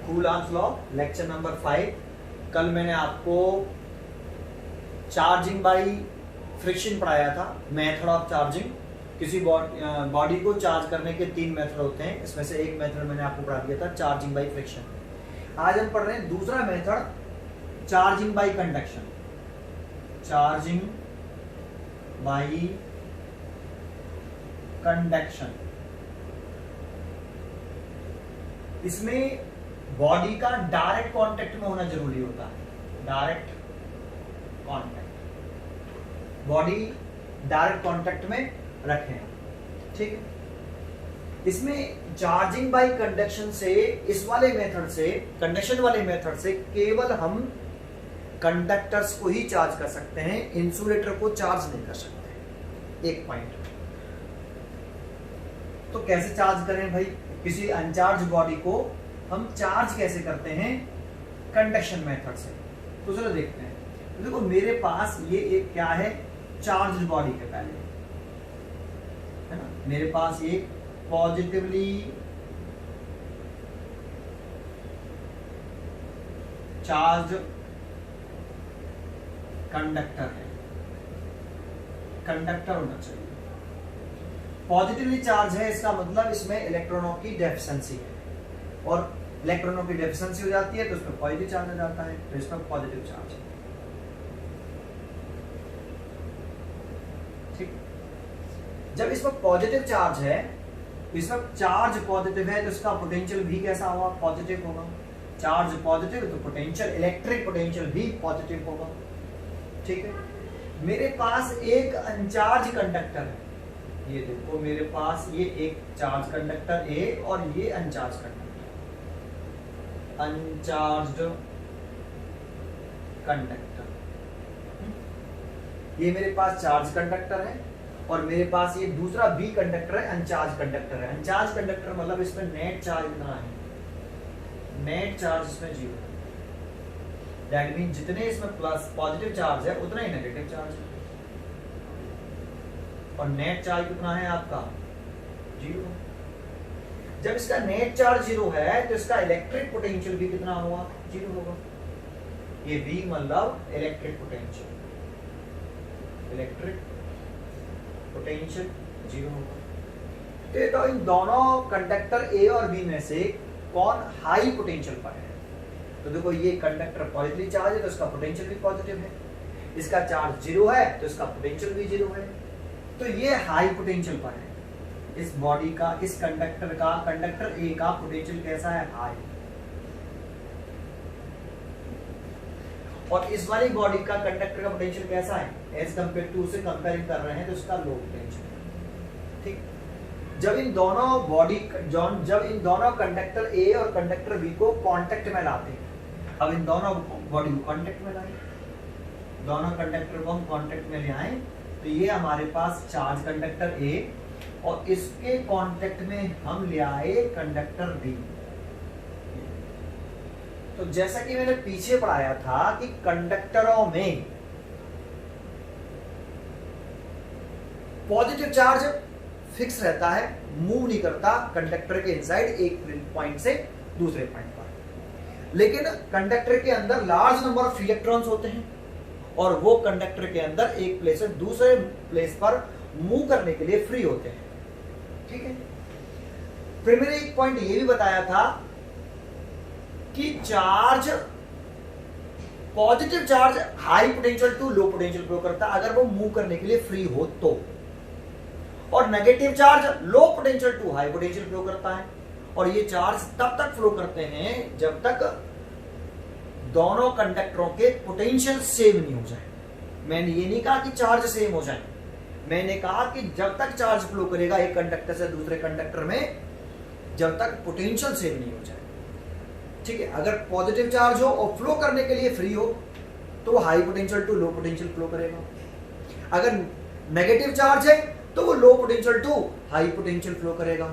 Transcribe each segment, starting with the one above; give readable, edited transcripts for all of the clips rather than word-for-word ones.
Coulomb's law lecture number 5। कल मैंने आपको चार्जिंग बाय फ्रिक्शन पढ़ाया था, मेथड ऑफ चार्जिंग। किसी बॉडी को चार्ज करने के 3 मेथड होते हैं, इसमें से एक मेथड मैंने आपको पढ़ा दिया था, चार्जिंग बाय फ्रिक्शन। आज हम पढ़ रहे हैं दूसरा method, charging by conduction. Charging by conduction, इसमें बॉडी का डायरेक्ट कांटेक्ट में होना जरूरी होता है। Direct contact, body direct contact में रखें, ठीक है। इसमें चार्जिंग बाय कंडक्शन से, इस वाले मेथड से, कंडक्शन वाले मेथड से केवल हम कंडक्टर्स को ही चार्ज कर सकते हैं, इंसुलेटर को चार्ज नहीं कर सकते। एक पॉइंट। तो कैसे चार्ज करें भाई? किसी अनचार्ज बॉडी को हम चार्ज कैसे करते हैं? कंडक्शन मेथड से। तो चलो देखते हैं। तो देखो मेरे पास ये एक क्या है, चार्ज बॉडी है पहले, है ना। मेरे पास ये पॉजिटिवली चार्ज कंडक्टर है, कंडक्टर होना चाहिए। पॉजिटिवली चार्ज है, इसका मतलब इसमें इलेक्ट्रॉनों की डेफिशिएंसी है, और इलेक्ट्रॉनों की डेफिशिएंसी हो जाती है तो इसमें पॉजिटिव चार्ज आ जाता है, तो इसमें पॉजिटिव चार्ज है, ठीक। जब इसमें पॉजिटिव चार्ज है, इसमें चार्ज पॉजिटिव है, तो इसका पोटेंशियल भी कैसा होगा? पॉजिटिव होगा। चार्ज पॉजिटिव तो पोटेंशियल, इलेक्ट्रिक पोटेंशियल भी पॉजिटिव होगा, ठीक है। मेरे पास एक अनचार्ज कंडक्टर है, ये देखो मेरे पास ये एक चार्ज कंडक्टर ए और ये अनचार्ज कंडक्टर, अनचार्ज्ड कंडक्टर। ये मेरे पास चार्ज कंडक्टर है, और मेरे पास ये दूसरा बी कंडक्टर है, अनचार्ज कंडक्टर है। अनचार्ज कंडक्टर मतलब इसमें नेट चार्ज कितना है? नेट चार्ज इसमें 0 है। दैट मीन जितने इसमें प्लस पॉजिटिव चार्ज है उतना ही नेगेटिव चार्ज है, और नेट चार्ज कितना है आपका? 0। जब इसका नेट चार्ज 0 है तो इसका इलेक्ट्रिक पोटेंशियल भी कितना होगा? 0 होगा। ये V मतलब इलेक्ट्रिक पोटेंशियल, इलेक्ट्रिक पोटेंशियल 0 होगा। तो इन दोनों कंडक्टर A और B में से कौन हाई पोटेंशियल पर है? तो देखो ये कंडक्टर पॉजिटिव चार्ज है तो इसका पोटेंशियल भी पॉजिटिव है, इसका चार्ज 0 है तो इसका पोटेंशियल भी 0 है, तो ये हाई पोटेंशियल पर है। इस बॉडी का, इस कंडक्टर का, कंडक्टर ए का पोटेंशियल कैसा है? हाई। और इस वाली बॉडी का कंडक्टर का पोटेंशियल कैसा है? एज कंपेयर टू, से कंपेयरिंग कर रहे हैं तो इसका लो पोटेंशियल, ठीक। जब इन दोनों कंडक्टर ए और कंडक्टर बी को कांटेक्ट में लाते हैं, अब इन दोनों बॉडी को कांटेक्ट में लाए, दोनों कंडक्टर को हम कांटेक्ट में ले आए, तो ये हमारे पास चार्ज कंडक्टर ए, और इसके कांटेक्ट में हम ले आए कंडक्टर बी। तो जैसा कि मैंने पीछे पढ़ाया था कि कंडक्टरों में पॉजिटिव चार्ज फिक्स रहता है, मूव नहीं करता कंडक्टर के इनसाइड एक पॉइंट से दूसरे पॉइंट पर, लेकिन कंडक्टर के अंदर लार्ज नंबर ऑफ इलेक्ट्रॉन्स होते हैं, और वो कंडक्टर के अंदर एक प्लेस से दूसरे प्लेस पर मूव करने के लिए फ्री होते हैं, ठीक है। फिर मैंने एक पॉइंट ये भी बताया था कि charge, positive charge high potential to low potential flow करता है अगर वो मूव करने के लिए फ्री हो तो, और negative charge low potential to high potential flow करता है, और ये चार्ज तब तक फ्लो करते हैं जब तक दोनों कंडक्टरों के पोटेंशियल सेम नहीं हो जाए। मैंने ये नहीं कहा कि चार्ज सेम हो जाए, मैंने कहा कि जब तक चार्ज फ्लो करेगा एक कंडक्टर से दूसरे कंडक्टर में, जब तक पोटेंशियल सेम नहीं हो जाए, ठीक है। अगर पॉजिटिव चार्ज हो और फ्लो करने के लिए फ्री हो तो high potential to low potential flow करेगा, अगर नेगेटिव चार्ज है तो वो low potential to high potential flow करेगा,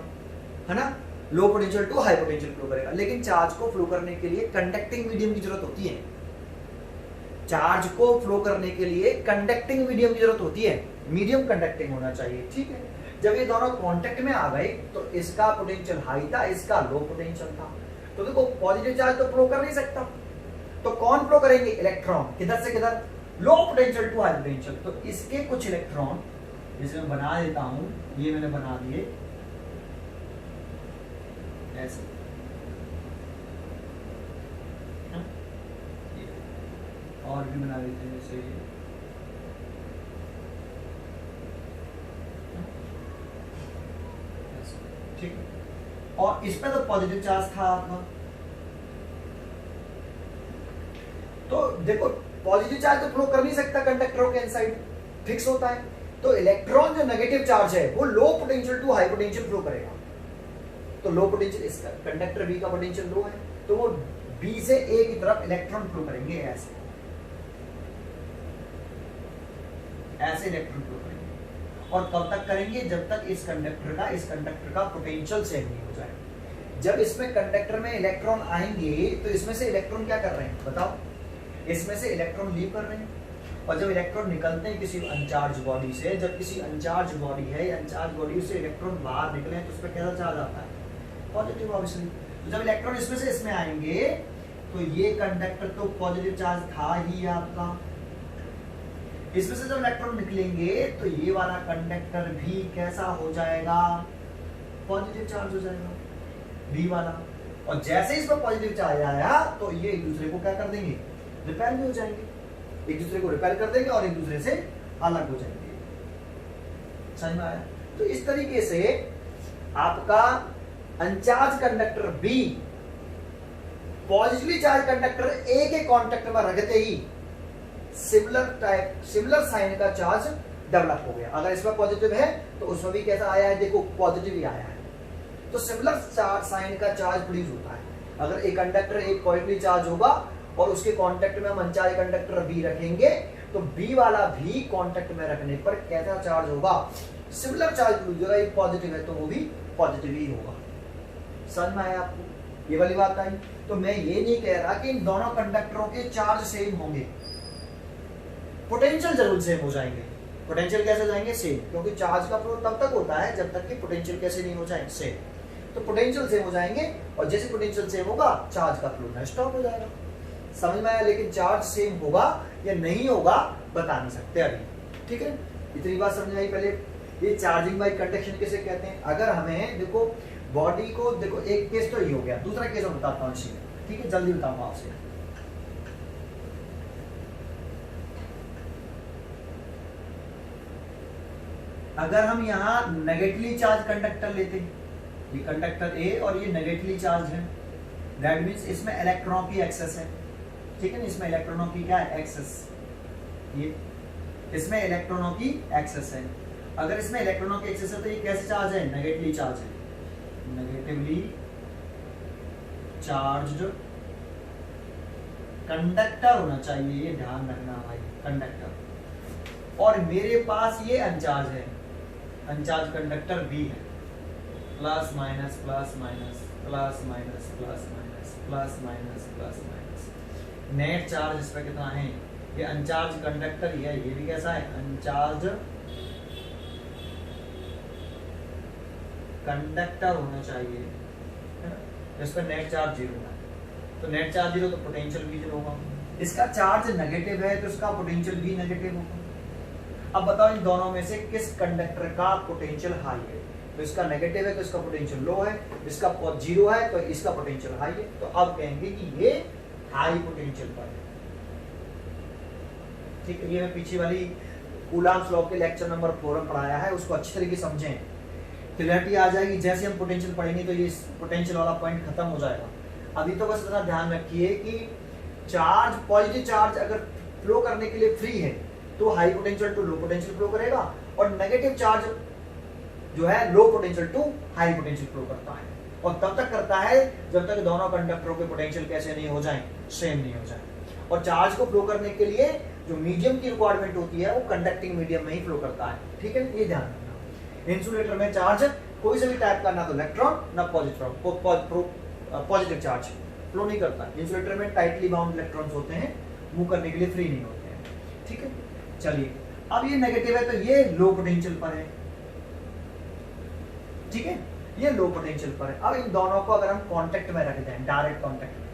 है ना। Low potential to high potential flow करेगा, लेकिन चार्ज को फ्लो करने के लिए कंडक्टिंग मीडियम की जरूरत होती है। चार्ज को फ्लो करने के लिए कंडक्टिंग मीडियम की जरूरत होती है, मीडियम कंडक्टिंग होना चाहिए, ठीक है। जब ये दोनों कांटेक्ट में आ गए तो इसका पोटेंशियल हाई था, इसका लो पोटेंशियल था। तो देखो पॉजिटिव चार्ज तो फ्लो कर नहीं सकता, तो कौन फ्लो करेंगे? इलेक्ट्रॉन। किधर से किधर? Low potential to high potential. तो इसके कुछ इलेक्ट्रॉन जैसे मैं बना देता हूं, ये मैंने बना दिए ऐसे, और भी बना देते हैं जैसे ठीक है। और इसमें तो पॉजिटिव चार्ज था आपका, तो देखो पॉजिटिव चार्ज तो फ्लो कर नहीं सकता कंडक्टरों के इनसाइड, फिक्स होता है। तो इलेक्ट्रॉन जो नेगेटिव चार्ज है वो low potential to high potential flow करेगा। तो लो पोटेंशियल, इसका कंडक्टर बी का पोटेंशियल लो है, तो वो बी से ए की तरफ इलेक्ट्रॉन फ्लो करेंगे ऐसे, ऐसे इलेक्ट्रॉन फ्लो करेंगे। और कब तक करेंगे? जब तक इस कंडक्टर का पोटेंशियल सेम नहीं हो जाए। जब इसमें कंडक्टर में इलेक्ट्रॉन आएंगे तो इसमें से इलेक्ट्रॉन क्या कर रहे हैं बताओ? इसमें से इलेक्ट्रॉन लीव कर रहे हैं। और जब इलेक्ट्रॉन निकलते हैं किसी अनचार्ज बॉडी से, जब किसी अनचार्ज बॉडी है या अनचार्ज बॉडी से इलेक्ट्रॉन बाहर निकले तो उसमें कैसा चार्ज आता है? Positive obviously. तो जब इलेक्ट्रॉन इसमें से इसमें आएंगे तो ये कंडक्टर तो पॉजिटिव चार्ज था ही आपका, इसमें से जब इलेक्ट्रॉन निकलेंगे तो ये वाला कंडक्टर भी कैसा हो जाएगा? पॉजिटिव चार्ज हो जाएगा, बी वाला। और जैसे इस पर पॉजिटिव चार्ज आया तो ये एक दूसरे को क्या कर देंगे? रिपेल भी हो जाएंगे, एक दूसरे को रिपेल कर देंगे और एक दूसरे से अलग हो जाएंगे। समझ में आया? तो इस तरीके से आपका अनचार्ज conductor B positively charge conductor A के कांटेक्ट में रखते ही सिमिलर साइन का चार्ज डेवलप हो गया। अगर इसमें पॉजिटिव है तो उसमें भी कैसा आया है? देखो पॉजिटिव ही आया है। तो सिमिलर साइन का चार्ज प्रोड्यूस होता है। अगर एक कंडक्टर एक पॉजिटिवली चार्ज होगा और उसके कांटेक्ट में हम अनचार्ज कंडक्टर बी रखेंगे तो बी वाला भी कांटेक्ट में रखने पर कैसा चार्ज होगा? सिमिलर चार्ज प्रोड्यूस होगा। एक पॉजिटिव है तो वो भी पॉजिटिव ही होगा। समझ में आया आपको? ये वाली बात आई। तो मैं ये नहीं कह रहा कि इन दोनों कंडक्टरों के चार्ज सेम होंगे, पोटेंशियल जरूर सेम हो जाएंगे। पोटेंशियल कैसे जाएंगे? सेम, क्योंकि चार्ज का फ्लो तब तक होता है जब तक कि पोटेंशियल कैसे नहीं हो जाए? सेम। तो पोटेंशियल सेम हो जाएंगे और जैसे पोटेंशियल सेम होगा चार्ज का फ्लो स्टॉप हो जाएगा। समझ में आया? लेकिन चार्ज सेम होगा या नहीं होगा बता नहीं सकते अभी। ठीक है, इतनी बात समझ आई। पहले ये चार्जिंग बाय कंडक्शन किसे कहते हैं? अगर हमें देखो बॉडी को, देखो एक केस तो ये हो गया, दूसरा केस मैं बताता हूँ इसी में। ठीक है, जल्दी बताऊंगा आपसे। अगर हम यहाँ नेगेटिवली चार्ज कंडक्टर लेते हैं, ये कंडक्टर ए और ये नेगेटिवली चार्ज है, दैट मींस इसमें इलेक्ट्रॉनों की एक्सेस है। ठीक है ना, इसमें इलेक्ट्रॉनों की क्या है? एक्सेस। ये इसमें इलेक्ट्रॉनों की एक्सेस है। अगर इसमें इलेक्ट्रॉनों की एक्सेस है तो ये कैसे चार्ज है? नेगेटिवली चार्ज है। नेगेटिवली चार्ज्ड कंडक्टर होना चाहिए, ये ध्यान रखना भाई, कंडक्टर। और मेरे पास ये अनचार्ज है, अनचार्ज कंडक्टर बी है। Plus minus plus minus plus minus plus minus plus minus plus minus. Net charge इस पर कितना है? ये अनचार्ज कंडक्टर ही है, ये भी कैसा है? अनचार्ज कंडक्टर होना चाहिए, है ना? इस पर नेट चार्ज 0 है, तो नेट चार्ज 0 तो पोटेंशियल भी 0 होगा। इसका चार्ज नेगेटिव है तो इसका पोटेंशियल भी नेगेटिव होगा। अब बताओ इन दोनों में से किस कंडक्टर का पोटेंशियल हाई है? तो इसका नेगेटिव है तो इसका पोटेंशियल लो है, इसका 0 है तो इसका पोटेंशियल हाई है। तो अब कहेंगे कि ये हाई पोटेंशियल पर है। ठीक है, ये मैं पीछे वाली कूलॉम्स लॉ के लेक्चर नंबर 4 में पढ़ाया है, उसको अच्छी तरीके से समझें, क्लियरिटी आ जाएगी। जैसे हम पोटेंशियल पढ़ेंगे तो ये पोटेंशियल वाला पॉइंट खत्म हो जाएगा। अभी तो बस इतना ध्यान रखिए कि चार्ज, पॉजिटिव चार्ज अगर फ्लो करने के लिए फ्री है तो high potential to low potential flow करेगा, और नेगेटिव चार्ज जो है low potential to high potential flow करता है। और तब तक करता है जब तक दोनों कंडक्टरों के पोटेंशियल कैसे नहीं हो जाए? सेम नहीं हो जाए। और चार्ज को फ्लो करने के लिए जो मीडियम की रिक्वायरमेंट होती है वो कंडक्टिंग मीडियम में ही फ्लो करता है। ठीक है, ये ध्यान रखना। इंसुलेटर में चार्ज कोई से भी टाइप का, ना तो इलेक्ट्रॉन ना पॉजिटिव चार्ज फ्लो नहीं करता। इंसुलेटर में टाइटली बाउंड इलेक्ट्रॉन्स होते हैं, मूव करने के लिए फ्री नहीं होते हैं। ठीक है, चलिए अब ये नेगेटिव है तो ये लो पोटेंशियल पर है। ठीक है, ये लो पोटेंशियल पर है। अब इन दोनों को अगर हम कांटेक्ट में रख दें, डायरेक्ट कांटेक्ट में,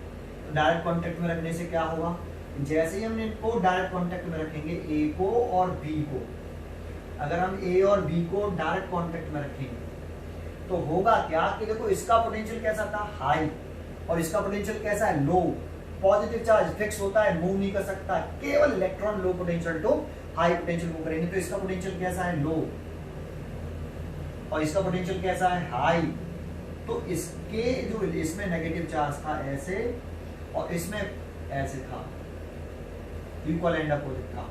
तो डायरेक्ट कांटेक्ट में रखने से क्या होगा, जैसे ही हम इनको डायरेक्ट कांटेक्ट में रखेंगे ए को और बी को, अगर हम ए और बी को डायरेक्ट कांटेक्ट में रखेंगे तो होगा क्या कि देखो इसका पोटेंशियल कैसा था, हाई, और इसका पोटेंशियल कैसा है, लो। पॉजिटिव चार्ज फिक्स होता है, मूव नहीं कर सकता, केवल electron low potential to high potential move करेंगे। तो इसका पोटेंशियल कैसा है, लो, और इसका पोटेंशियल कैसा है, हाई। तो इसके जो इसमें नेगेटिव चार्ज था ऐसे और इसमें ऐसे था, इक्वल एंड अपोजिट था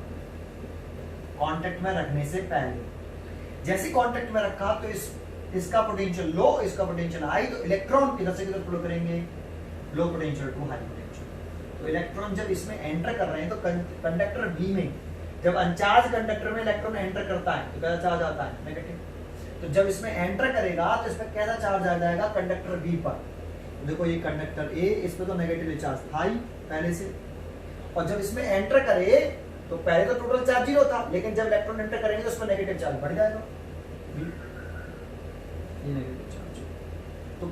कांटेक्ट में रखने से पहले। जैसे कांटेक्ट में रखा तो इसका पोटेंशियल लो, इसका पोटेंशियल हाई, तो इलेक्ट्रॉन किधर से किधर फ्लो करेंगे, low potential to high potential. तो इलेक्ट्रॉन जब इसमें एंटर कर रहे हैं तो कंडक्टर बी में, जब अनचार्ज कंडक्टर में इलेक्ट्रॉन एंटर करता है तो कैसा चार्ज आता है, नेगेटिव। तो जब इसमें एंटर करेगा तो इसमें कैसा चार्ज आ जाएगा, कंडक्टर बी पर। तो देखो ये कंडक्टर ए, इस पे तो नेगेटिव चार्ज था ही पहले से, और जब इसमें एंटर करे तो पहले तो टोटल चार्ज 0 था, लेकिन जब इलेक्ट्रॉन एंटर करेंगे तो उसमें नेगेटिव चार्ज बढ़ जाएगा, ये नेगेटिव चार्ज। तो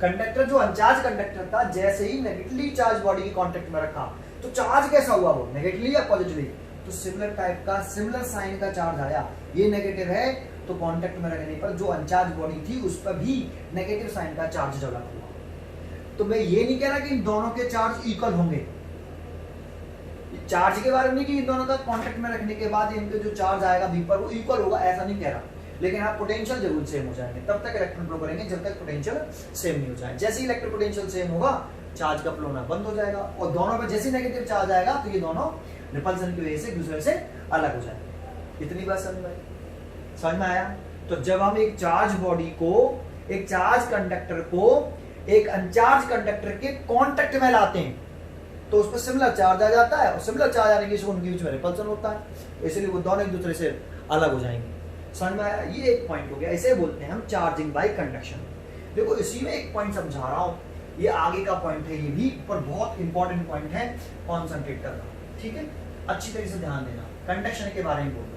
कंडक्टर जो अनचार्ज कंडक्टर था, जैसे ही नेगेटिवली चार्ज बॉडी के कांटेक्ट में रखा तो चार्ज कैसा हुआ, वो नेगेटिवली या पॉजिटिवली, तो सिमिलर टाइप का, सिमिलर साइन का चार्ज आया। ये नेगेटिव है तो कांटेक्ट में रखने पर जो अनचार्ज बॉडी थी उस पर भी नेगेटिव साइन का चार्ज डेवलप हुआ। तो मैं ये नहीं कह रहा कि इन दोनों के चार्ज इक्वल होंगे, चार्ज के बारे में नहीं कि इन दोनों का कांटेक्ट में रखने के बाद इनके जो चार्ज आएगा बी पर वो इक्वल होगा, ऐसा नहीं कह रहा, लेकिन हाँ पोटेंशियल जरूर सेम हो जाएंगे। तब तक इलेक्ट्रॉन फ्लो करेंगे जब तक पोटेंशियल सेम नहीं हो जाए। जैसे ही इलेक्ट्रिक पोटेंशियल सेम होगा चार्ज का फ्लो होना बंद हो जाएगा, और दोनों पे जैसे नेगेटिव चार्ज आएगा तो ये दोनों रिपल्सन की वजह से एक दूसरे से अलग हो जाएंगे। इतनी बात समझ में आया। तो जब हम एक चार्ज बॉडी को, एक चार्ज कंडक्टर को एक अनचार्ज कंडक्टर के कांटेक्ट में लाते हैं तो उस पर सिमिलर चार्ज आ जाता है, और सिमिलर चार्ज आने की उनके बीच में रिपल्सन होता है, इसलिए वो दोनों एक दूसरे से अलग हो जाएंगे। समझ में आया। ये एक पॉइंट हो गया, इसे बोलते हैं हम चार्जिंग बाय कंडक्शन। देखो इसी में एक पॉइंट समझा रहा हूं, ये आगे का पॉइंट है, ये भी पर बहुत इंपॉर्टेंट पॉइंट है, कॉन्सेंट्रेट करना, ठीक है, अच्छी तरीके से ध्यान देना। कंडक्शन के बारे में बोल रहा हूं।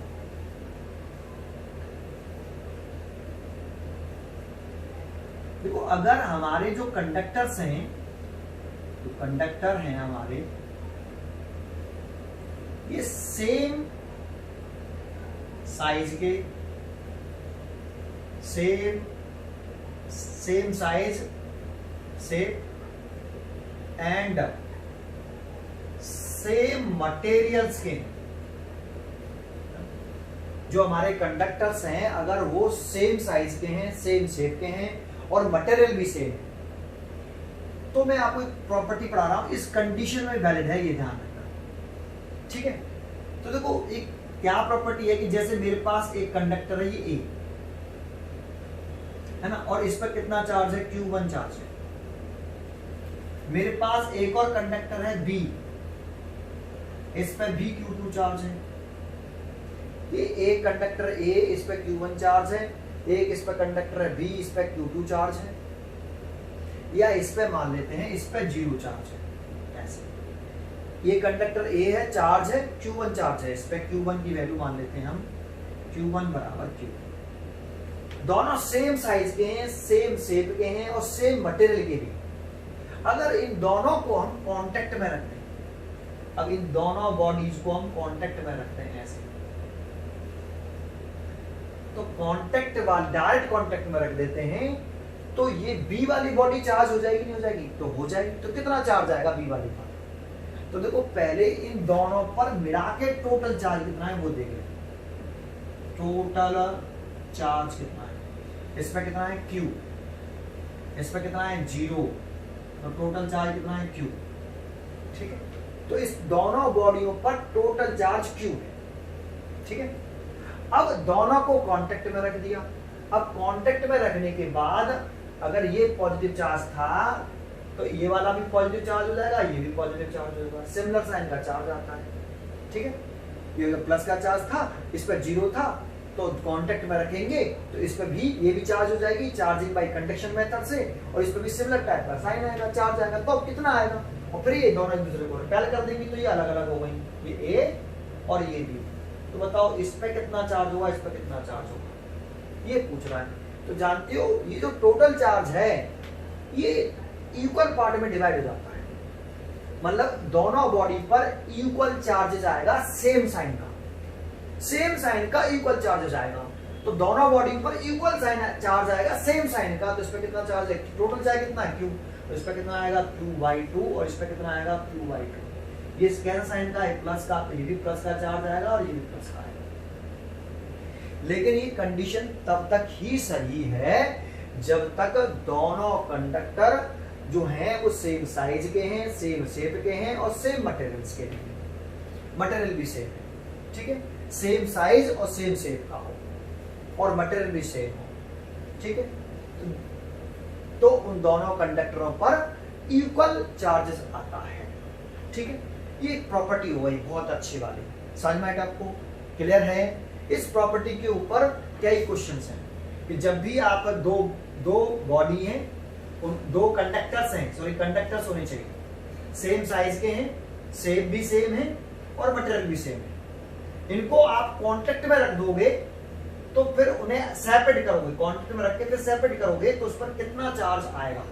देखो अगर हमारे जो कंडक्टर्स हैं, जो कंडक्टर हैं हमारे, ये सेम साइज के, same size, shape and same materials के, जो हमारे कंडक्टर्स हैं अगर वो सेम साइज के हैं, सेम शेप के हैं और मटेरियल भी सेम है, तो मैं आपको एक प्रॉपर्टी पढ़ा रहा हूं, इस कंडीशन में वैलिड है, ये ध्यान रखना, ठीक है। तो देखो एक क्या प्रॉपर्टी है कि जैसे मेरे पास एक कंडक्टर है, ये ए है ना, और इस पर कितना चार्ज है, Q1 चार्ज है। मेरे पास एक और कंडक्टर है बी, इस पर भी Q2 चार्ज है। ये एक कंडक्टर ए, इस पर Q1 चार्ज है, एक इस पर कंडक्टर है बी, इस पर Q2 चार्ज है, या इस पे मान लेते हैं इस पे 0 चार्ज है। ऐसे ये कंडक्टर ए है, चार्ज है, Q1 चार्ज है, इस पे Q1 की वैल्यू मान लेते हैं हम, Q1 बराबर Q। दोनों सेम साइज के हैं, सेम शेप के हैं और सेम मटेरियल के भी। अगर इन दोनों को हम कांटेक्ट में रखते हैं, अब इन दोनों बॉडीज को हम कांटेक्ट में रखते हैं ऐसे, तो कांटेक्ट वाले डायरेक्ट कांटेक्ट में रख देते हैं, तो ये बी वाली बॉडी चार्ज हो जाएगी, नहीं हो जाएगी, तो हो जाएगी। तो कितना चार्ज आएगा बी वाली पर, तो देखो पहले इन दोनों पर मिला के टोटल चार्ज कितना है वो देख लें। टोटल चार्ज कितना है, इस पे कितना है Q, इस पे कितना है 0, तो टोटल चार्ज कितना है Q, ठीक है। तो इस दोनों बॉडियों पर टोटल चार्ज Q है, ठीक है। अब दोनों को कांटेक्ट में रख दिया। अब कांटेक्ट में रखने के बाद अगर ये पॉजिटिव चार्ज था तो ये वाला भी पॉजिटिव चार्ज हो जाएगा, ये भी पॉजिटिव चार्ज हो जाएगा, सिमिलर साइन का चार्ज आता है, ठीक है। ये प्लस का चार्ज था, इस पर 0 था, तो कांटेक्ट में रखेंगे तो इस पर भी ये भी चार्ज हो जाएगी, चार्जिंग बाय कंडक्शन मेथड से, और इस पर भी सिमिलर टाइप का साइन आएगा, चार्ज आएगा। तो कितना आएगा, और फिर ये दोनों एक दूसरे को रिपेल कर देंगे, तो ये अलग अलग हो गई, ये ए और ये बी। तो बताओ इस पे कितना चार्ज होगा, इस पे कितना चार्ज होगा, ये पूछ रहा है। तो जानते हो ये जो टोटल चार्ज है ये इक्वल पार्ट में डिवाइड हो जाता है, मतलब दोनों बॉडी पर इक्वल चार्जेस आएगा, सेम साइन का इक्वल चार्जेस आएगा। तो दोनों बॉडी पर इक्वल साइन चार्ज आएगा सेम साइन का, तो इस पर कितना चार्ज है, टोटल चार्ज कितना है, क्यू, तो इस पर कितना आएगा Q/2 और इस पर कितना आएगा Q/2। ये स्क्वायर साइन का है प्लस का, तो ये भी प्लस का चार्ज आएगा और ये भी प्लस का आएगा। लेकिन ये कंडीशन तब तक ही सही है जब तक दोनों कंडक्टर जो हैं वो सेम साइज के हैं, सेम शेप के हैं और सेम मटेरियल्स के हैं, मटेरियल भी सेम है, ठीक है, सेम साइज और सेम शेप का हो और मटेरियल भी सेम हो, ठीक है। तो उन दोनों कंडक्टरों पर इक्वल चार्जेस आता है, ठीक है। ये एक प्रॉपर्टी हो गई बहुत अच्छी वाली, समझ में आएगा आपको, क्लियर है। इस प्रॉपर्टी के ऊपर कई क्वेश्चंस हैं कि जब भी आप दो बॉडी हैं, दो कंडक्टर्स हैं, सॉरी कंडक्टर्स होने चाहिए, सेम साइज के हैं, शेप भी सेम है और मटेरियल भी सेम है, इनको आप कांटेक्ट में रख दोगे तो फिर उन्हें सेपरेट करोगे, कांटेक्ट में रख के फिर सेपरेट करोगे तो उस पर कितना चार्ज आएगा,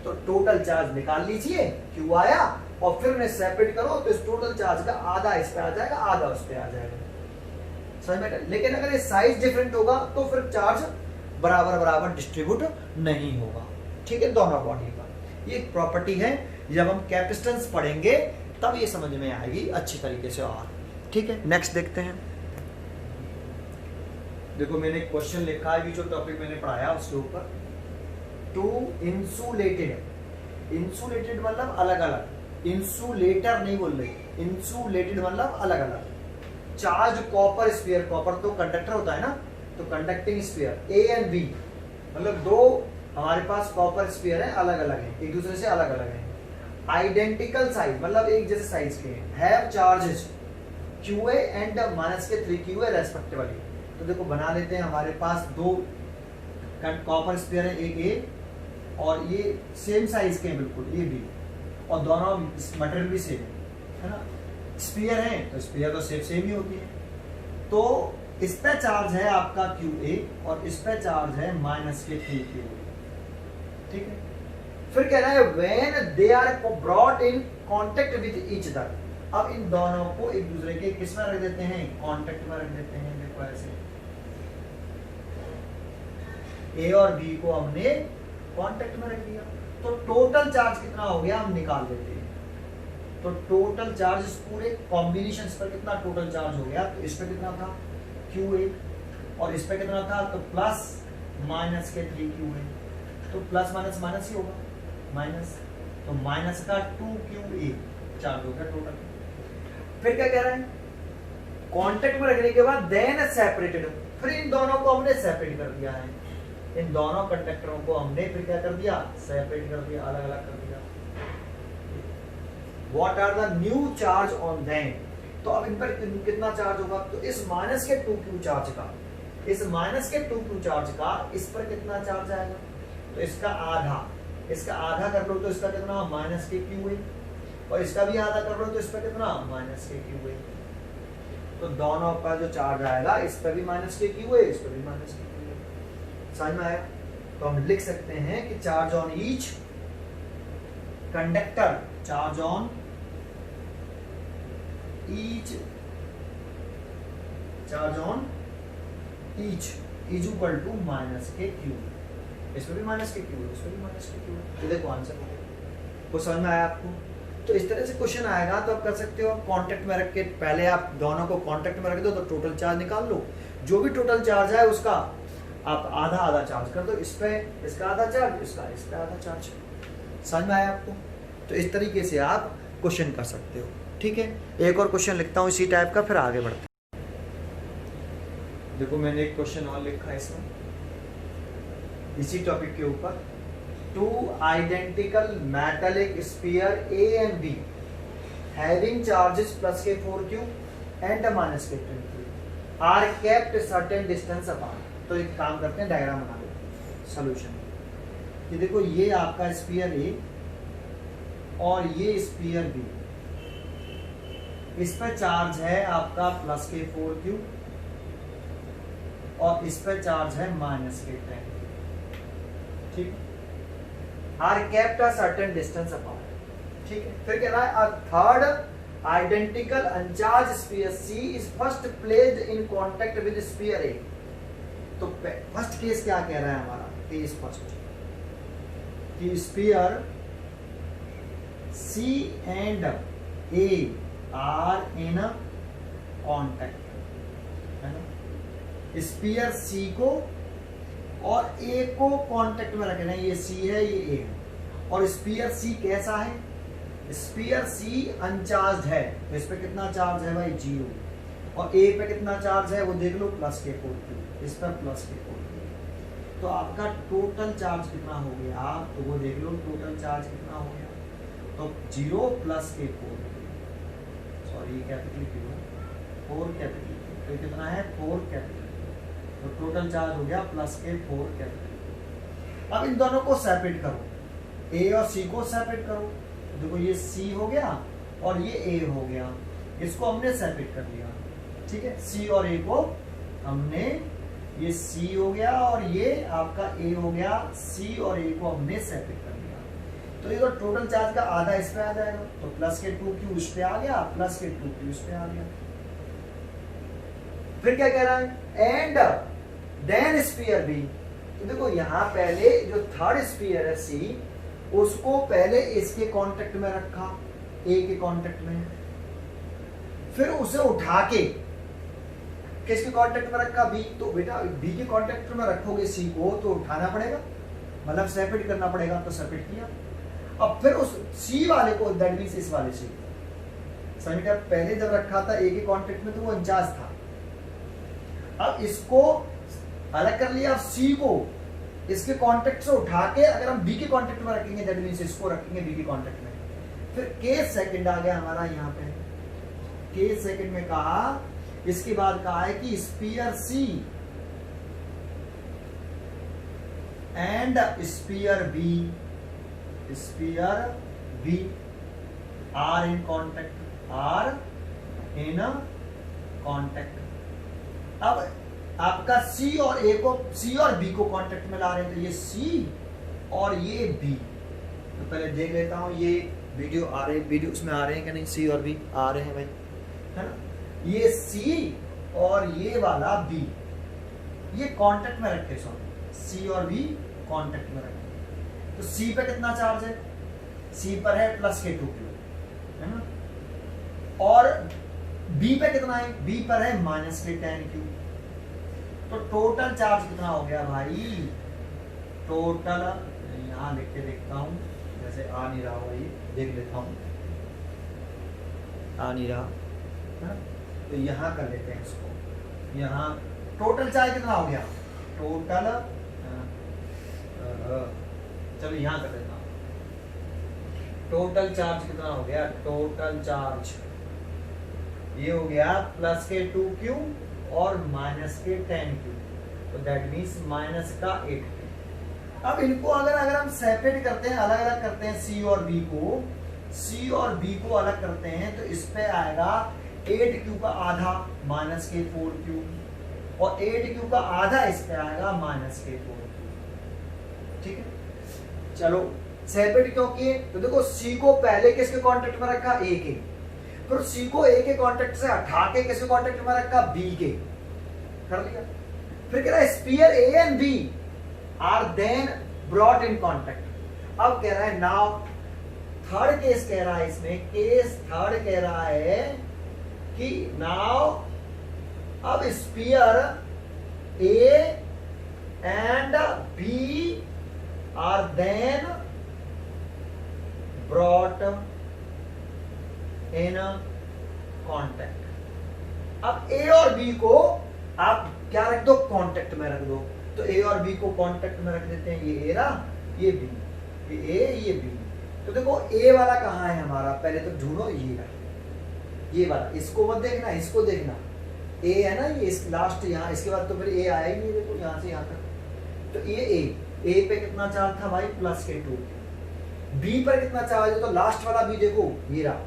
तो टोटल चार्ज निकाल लीजिए क्यू आया और फिर उन्हें सेपरेट करो तो इस टोटल चार्ज का आधा इस पे आ जाएगा, आधा उस पे आ जाएगा, समझ में। लेकिन अगर ये साइज डिफरेंट होगा तो फिर चार्ज बराबर डिस्ट्रीब्यूट नहीं होगा, ठीक है, दोनों बॉडी पर। ये एक प्रॉपर्टी है, जब हम कैपेसिटेंस पढ़ेंगे तब ये समझ में आएगी अच्छी तरीके से, और ठीक है। नेक्स्ट देखते हैं, देखो मैंने एक क्वेश्चन लिखा है, जो टॉपिक मैंने पढ़ाया उसके ऊपर, टू इंसुलेटेड मतलब अलग अलग, इंसुलेटर नहीं बोल रही, इंसुलेटेड मतलब अलग अलग, चार्ज कॉपर स्फीयर, कॉपर तो कंडक्टर होता है ना, तो conducting sphere A and B, मतलब दो हमारे पास कॉपर स्फीयर है, अलग अलग है, एक दूसरे से अलग अलग है, आइडेंटिकल साइज मतलब एक जैसे साइज के हैं, have charges QA and -3QA respectively. तो देखो बना लेते हैं, हमारे पास दो कॉपर स्फीयर है, एक ए और ये सेम साइज के हैं बिल्कुल, ये भी, और दोनों मटेरियल भी सेम है ना, स्फीयर है तो स्फीयर तो सेम ही होती है। तो इस पे चार्ज है आपका QA और इस पे चार्ज है -3QA, ठीक है। फिर कह रहा है when they are brought in contact with each other, अब इन दोनों को एक दूसरे के किस में रख देते हैं, कांटेक्ट में रख देते हैं, देखो ऐसे ए और बी को हमने कांटेक्ट में रख दिया, तो टोटल चार्ज कितना हो गया हम निकाल लेते हैं। तो टोटल चार्ज इस पूरे कॉम्बिनेशन पर कितना टोटल चार्ज हो गया, तो इस पे कितना था QA और इस पे कितना था, तो प्लस -3QA, तो प्लस माइनस ही होगा, माइनस, तो माइनस का 2QA चार्ज हो गया टोटल। फिर क्या कह रहा है, कांटेक्ट में रखने के बाद देन सेपरेटेड, फिर इन दोनों को हमने सेपरेट कर दिया है, इन दोनों कंडक्टरों को हमने फिर क्या कर दिया, सेपरेट कर दिया, अलग अलग कर दिया। What are the new charge on them, तो अब इन पर कितना चार्ज होगा, तो इस माइनस के 2Q चार्ज का, इस माइनस के 2Q चार्ज का इस पर कितना चार्ज आएगा, तो इसका आधा कर लो तो इसका कितना -KQA, और इसका भी आधा कर लो तो इस पर कितना -KQA, तो दोनों का जो चार्ज आएगा इस पर भी -KQA, इस पर भी -KQA, समझ में आया। तो हम लिख सकते हैं कि charge on each conductor, charge on each is equal to -KQ, इसमें भी -KQ, इसमें भी -KQ, तो देखो आंसर हो गया। वो समझ में आया आपको। तो इस तरह से क्वेश्चन आएगा तो आप कर सकते हो, कांटेक्ट में रख के पहले आप दोनों को कांटेक्ट में रख दो तो टोटल चार्ज निकाल लो, जो भी टोटल चार्ज है उसका आप आधा आधा चार्ज कर दो, इस पे इसका आधा चार्ज, इसका इस पे आधा चार्ज। समझ में आया आपको। तो इस तरीके से आप क्वेश्चन कर सकते हो, ठीक है। एक और क्वेश्चन लिखता हूँ इसी टाइप का, फिर आगे बढ़ते हैं। देखो मैंने एक क्वेश्चन और लिखा है इसमें इसी टॉपिक के ऊपर, two identical metallic sphere A and B having charges +K4Q and -K2Q are kept certain distance apart। तो एक काम करते हैं, डायग्राम बना लेते हैं सॉल्यूशन। ये देखो ये आपका स्फीयर A और ये स्फीयर B, इस पर चार्ज है आपका +K4Q और इस पे चार्ज है माइनस के 10, ठीक, are kept a certain distance apart, ठीक है। फिर कह रहा है a third identical uncharged sphere C is first placed in contact with sphere A. तो फर्स्ट केस क्या कह रहा है हमारा, केस फर्स्ट कि sphere C and A are in contact, है ना। स्फीयर सी को और ए को कांटेक्ट में रखना है, ये सी है ये ए है, और स्फीयर सी कैसा है, स्फीयर सी अनचार्ज है, तो इस पे कितना चार्ज है भाई 0, और ए पे कितना चार्ज है वो देख लो प्लस के 4q, इस पर प्लस के 4q। तो आपका टोटल चार्ज कितना हो गया, तो वो देख लो टोटल चार्ज कितना हो गया, तो 0 प्लस के 4q, sorry capital Q 4 capital Q, तो कितना है 4 कैपिटल Q, तो टोटल चार्ज हो गया प्लस के 4 कैपिटल Q। अब इन दोनों को सेपरेट करो, ए और सी को सेपरेट करो, देखो ये C हो गया और ये A हो गया, इसको हमने सेपरेट कर लिया, ठीक है। C और A को हमने, ये C हो गया और ये आपका A हो गया, C और A को हमने सेपरेट कर लिया, तो ये तो टोटल चार्ज का आधा इस पे आ जाएगा, तो प्लस के 2q इस पे आ गया, प्लस के 2q इस पे आ गया। फिर क्या कह रहा है, एंड देन स्फीयर B, तो देखो यहाँ पहले जो थर्ड स्फीयर है C, उसको पहले इसके कांटेक्ट में रखा, ए के कांटेक्ट में, फिर उसे उठा के किसके कांटेक्ट में रखा, बी, तो बेटा बी के कांटेक्ट में रखोगे सी को तो उठाना पड़ेगा, मतलब सेपरेट करना पड़ेगा, तो सेपरेट किया। अब फिर उस सी वाले को, दैट मींस इस वाले से समझ, पहले जब रखा था ए के कांटेक्ट में तो वो अनचार्ज था, अब इसको अलग कर लिया, अब सी को इसके कांटेक्ट से उठा के अगर हम बी के कांटेक्ट में रखेंगे, दैट मींस इसको रखेंगे बी के कांटेक्ट में। फिर केस सेकंड आ गया हमारा यहाँ पे, केस सेकंड में कहा, इसके बाद कहा है कि sphere C and sphere B are in contact, are in contact. अब आपका C और A को, C और B को कांटेक्ट में ला रहे हैं, तो ये C और ये B, तो पहले देख लेता हूं ये वीडियो आ रहे, वीडियो उसमें आ रहे हैं कि नहीं, C और B आ रहे हैं भाई, है ना। ये C और ये वाला B, ये कांटेक्ट में रखे, सॉरी C और B कांटेक्ट में रखे, तो C पे कितना चार्ज है, C पर है प्लस के 2q, है ना, और B पे कितना है, B पर है माइनस के 10q, तो टोटल चार्ज कितना हो गया भाई, टोटल यहां लिख के देखता हूं, जैसे आ नहीं रहा हो, ये देख लेता हूं, आ नहीं रहा है, तो यहां कर लेते हैं इसको, यहां टोटल चार्ज कितना हो गया, टोटल चलो यहां कर देता हूं, टोटल चार्ज कितना हो गया, टोटल चार्ज ये हो गया प्लस के 2q और माइनस के 10q, तो दैट मींस माइनस का 8q। अब इनको अगर हम सेपरेट करते हैं, अलग अलग करते हैं, C और B को अलग करते हैं, तो इस पे आएगा 8q का आधा माइनस के 4q, और 8q का आधा इस पे आएगा माइनस के 4q, ठीक है। चलो सेपरेट क्यों किए, तो देखो C को पहले किसके कांटेक्ट में रखा, A के, फिर C को A के कांटेक्ट से हटा के किसके कांटेक्ट में रखा, B के, कर लिया। फिर कह रहा है sphere A and B are then brought in contact. अब कह रहा है नाउ थर्ड केस कह रहा है, इसमें केस थर्ड कह रहा है कि नाउ अब sphere A and B are then brought in contact. अब A और B को आप क्या रख दो, कांटेक्ट में रख दो, तो A और B को कांटेक्ट में रख देते हैं, ये A रहा, ये B, ये A ये B। तो देखो A वाला कहाँ है हमारा, पहले तो ढूंढो, ये रहा, ये वाला, इसको मत देखना, इसको देखना, A है ना, ये इस लास्ट यहाँ, इसके बाद तो फिर A आया ही नहीं, देखो यहाँ से यहाँ तक, तो ये A पे कितना चार्ज था भाई, प्लस के 2, B पर कितना चार्ज है, तो लास्ट वाला B देखो ये रहा,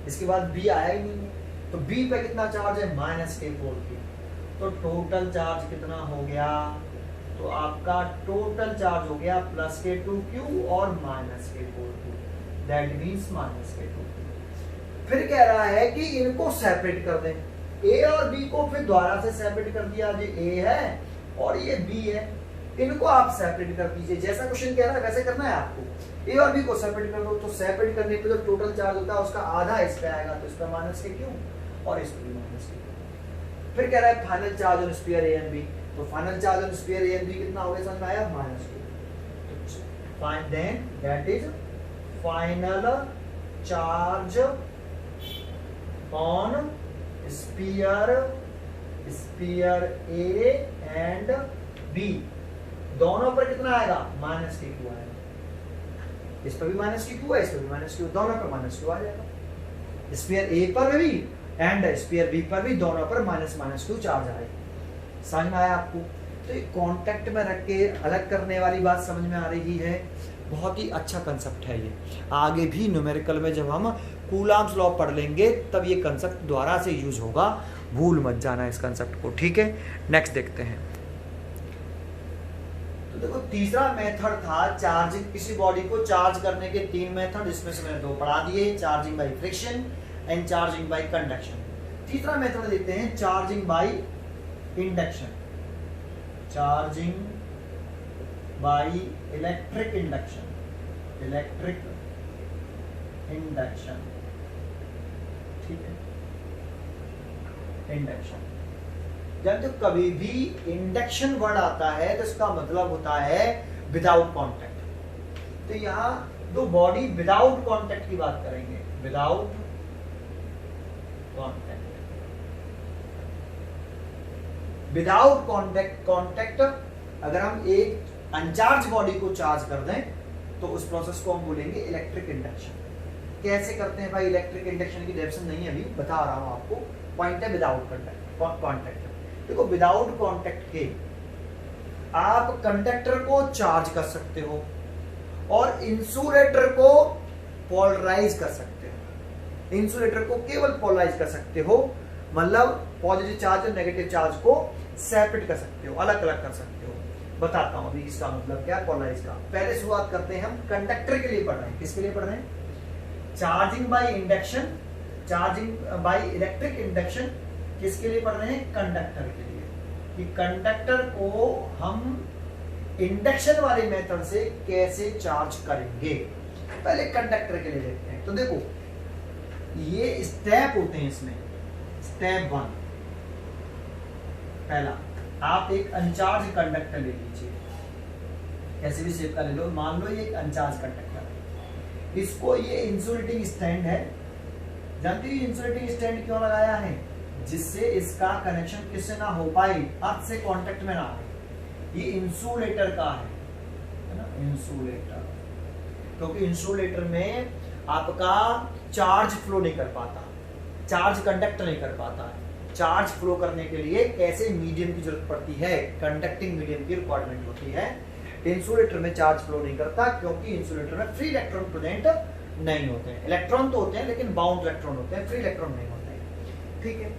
इसके बाद B आया ही नहीं है, तो B पे कितना चार्ज है, माइनस के 4, तो टोटल चार्ज कितना हो गया, तो आपका टोटल चार्ज हो गया प्लस के 2q और माइनस के 4q, दैट मींस माइनस के 2q। फिर कह रहा है कि इनको सेपरेट कर दें, a और b को फिर दोबारा से सेपरेट कर दिया, ये a है और ये b है, इनको आप सेपरेट कर दीजिए। जैसा क्वेश्चन कह रहा है वैसे करना है आपको, a और b को सेपरेट कर दो, तो सेपरेट करने पे जो टोटल चार्ज होता है उसका आधा इस पे आएगा, तो इस पे माइनस के q और इस पे भी माइनस के q। फिर कह रहा है final charge on sphere a and b, तो final charge on sphere a and b कितना हो गया समझ में आया, माइनस q। तो find then that is final charge on sphere A and B, दोनों पर कितना आएगा, माइनस के क्यू आएगा। इस पर भी माइनस के क्यू है, इस पर भी माइनस क्यू, दोनों पर माइनस क्यू आ जाएगा। स्फीयर A पर भी एंड स्फीयर B पर भी दोनों पर माइनस माइनस क्यू चार्ज आएगा। समझ में आया आपको? तो ये कॉन्टेक्ट में रख के अलग करने वाली बात समझ में आ रही है। बहुत ही अच्छा कंसेप्ट है ये, आगे भी न्यूमेरिकल में जब हम कूलम्स लॉ पढ़ लेंगे तब ये कंसेप्ट दोबारा से यूज होगा, भूल मत जाना इस कंसेप्ट को, ठीक है। नेक्स्ट देखते हैं। तो देखो तीसरा मेथड था चार्जिंग, किसी बॉडी को चार्ज करने के 3 मेथड, इसमें से मैंने 2 पढ़ा दिए, charging by friction and charging by conduction. तीसरा मेथड देखते हैं charging by induction, charging by electric induction, electric induction, ठीक है, इंडक्शन। जब तो कभी भी इंडक्शन वर्ड आता है तो इसका मतलब होता है विदाउट कांटेक्ट। तो यहाँ दो बॉडी विदाउट कांटेक्ट की बात करेंगे, विदाउट कांटेक्ट, विदाउट कांटेक्ट अगर हम एक अनचार्ज बॉडी को चार्ज कर दें तो उस प्रोसेस को हम बोलेंगे इलेक्ट्रिक इंडक्शन। कैसे करते हैं भाई इलेक्ट्रिक इंडक्शन की डेफिनेशन नहीं अभी बता रहा हूं आपको, पॉइंट है विदाउट कांटेक्ट। देखो विदाउट कांटेक्ट के आप कंडक्टर को चार्ज कर सकते हो और इंसुलेटर को पोलराइज कर सकते हो। इंसुलेटर को केवल पोलराइज कर सकते हो, मतलब पॉजिटिव चार्ज और नेगेटिव चार्ज को सेपरेट कर सकते हो, अलग अलग कर सकते हो। बताता हूं अभी इसका मतलब क्या पोलराइज का। पहले शुरुआत करते हैं, हम कंडक्टर के लिए पढ़ रहे हैं। किसके लिए पढ़ रहे हैं? Charging by induction, charging by electric induction किसके लिए पढ़ रहे हैं? कंडक्टर के लिए, कि कंडक्टर को हम इंडक्शन वाले मेथड से कैसे चार्ज करेंगे। पहले कंडक्टर के लिए देखते हैं। तो देखो ये स्टेप होते हैं इसमें। स्टेप 1, पहला आप एक अनचार्ज कंडक्टर ले लीजिए, कैसे भी शेप का ले लो, मान लो ये एक अनचार्ज कंडक्टर है, इसको ये इंसुलेटिंग स्टैंड है। जानते हो इंसुलेटिंग स्टैंड क्यों लगाया है? जिससे इसका कनेक्शन किससे ना हो पाए, अर्थ से कांटेक्ट में ना आए। ये इंसुलेटर का है ना, इंसुलेटर, क्योंकि इंसुलेटर में आपका चार्ज फ्लो नहीं कर पाता, चार्ज कंडक्ट नहीं कर पाता। चार्ज फ्लो करने के लिए कैसे मीडियम की जरूरत पड़ती है, कंडक्टिंग मीडियम की रिक्वायरमेंट होती है। इंसुलेटर में चार्ज फ्लो नहीं करता क्योंकि इंसुलेटर में फ्री इलेक्ट्रॉन प्रेजेंट नहीं होते हैं। इलेक्ट्रॉन तो होते हैं लेकिन बाउंड इलेक्ट्रॉन होते हैं, फ्री इलेक्ट्रॉन नहीं होते हैं। ठीक है,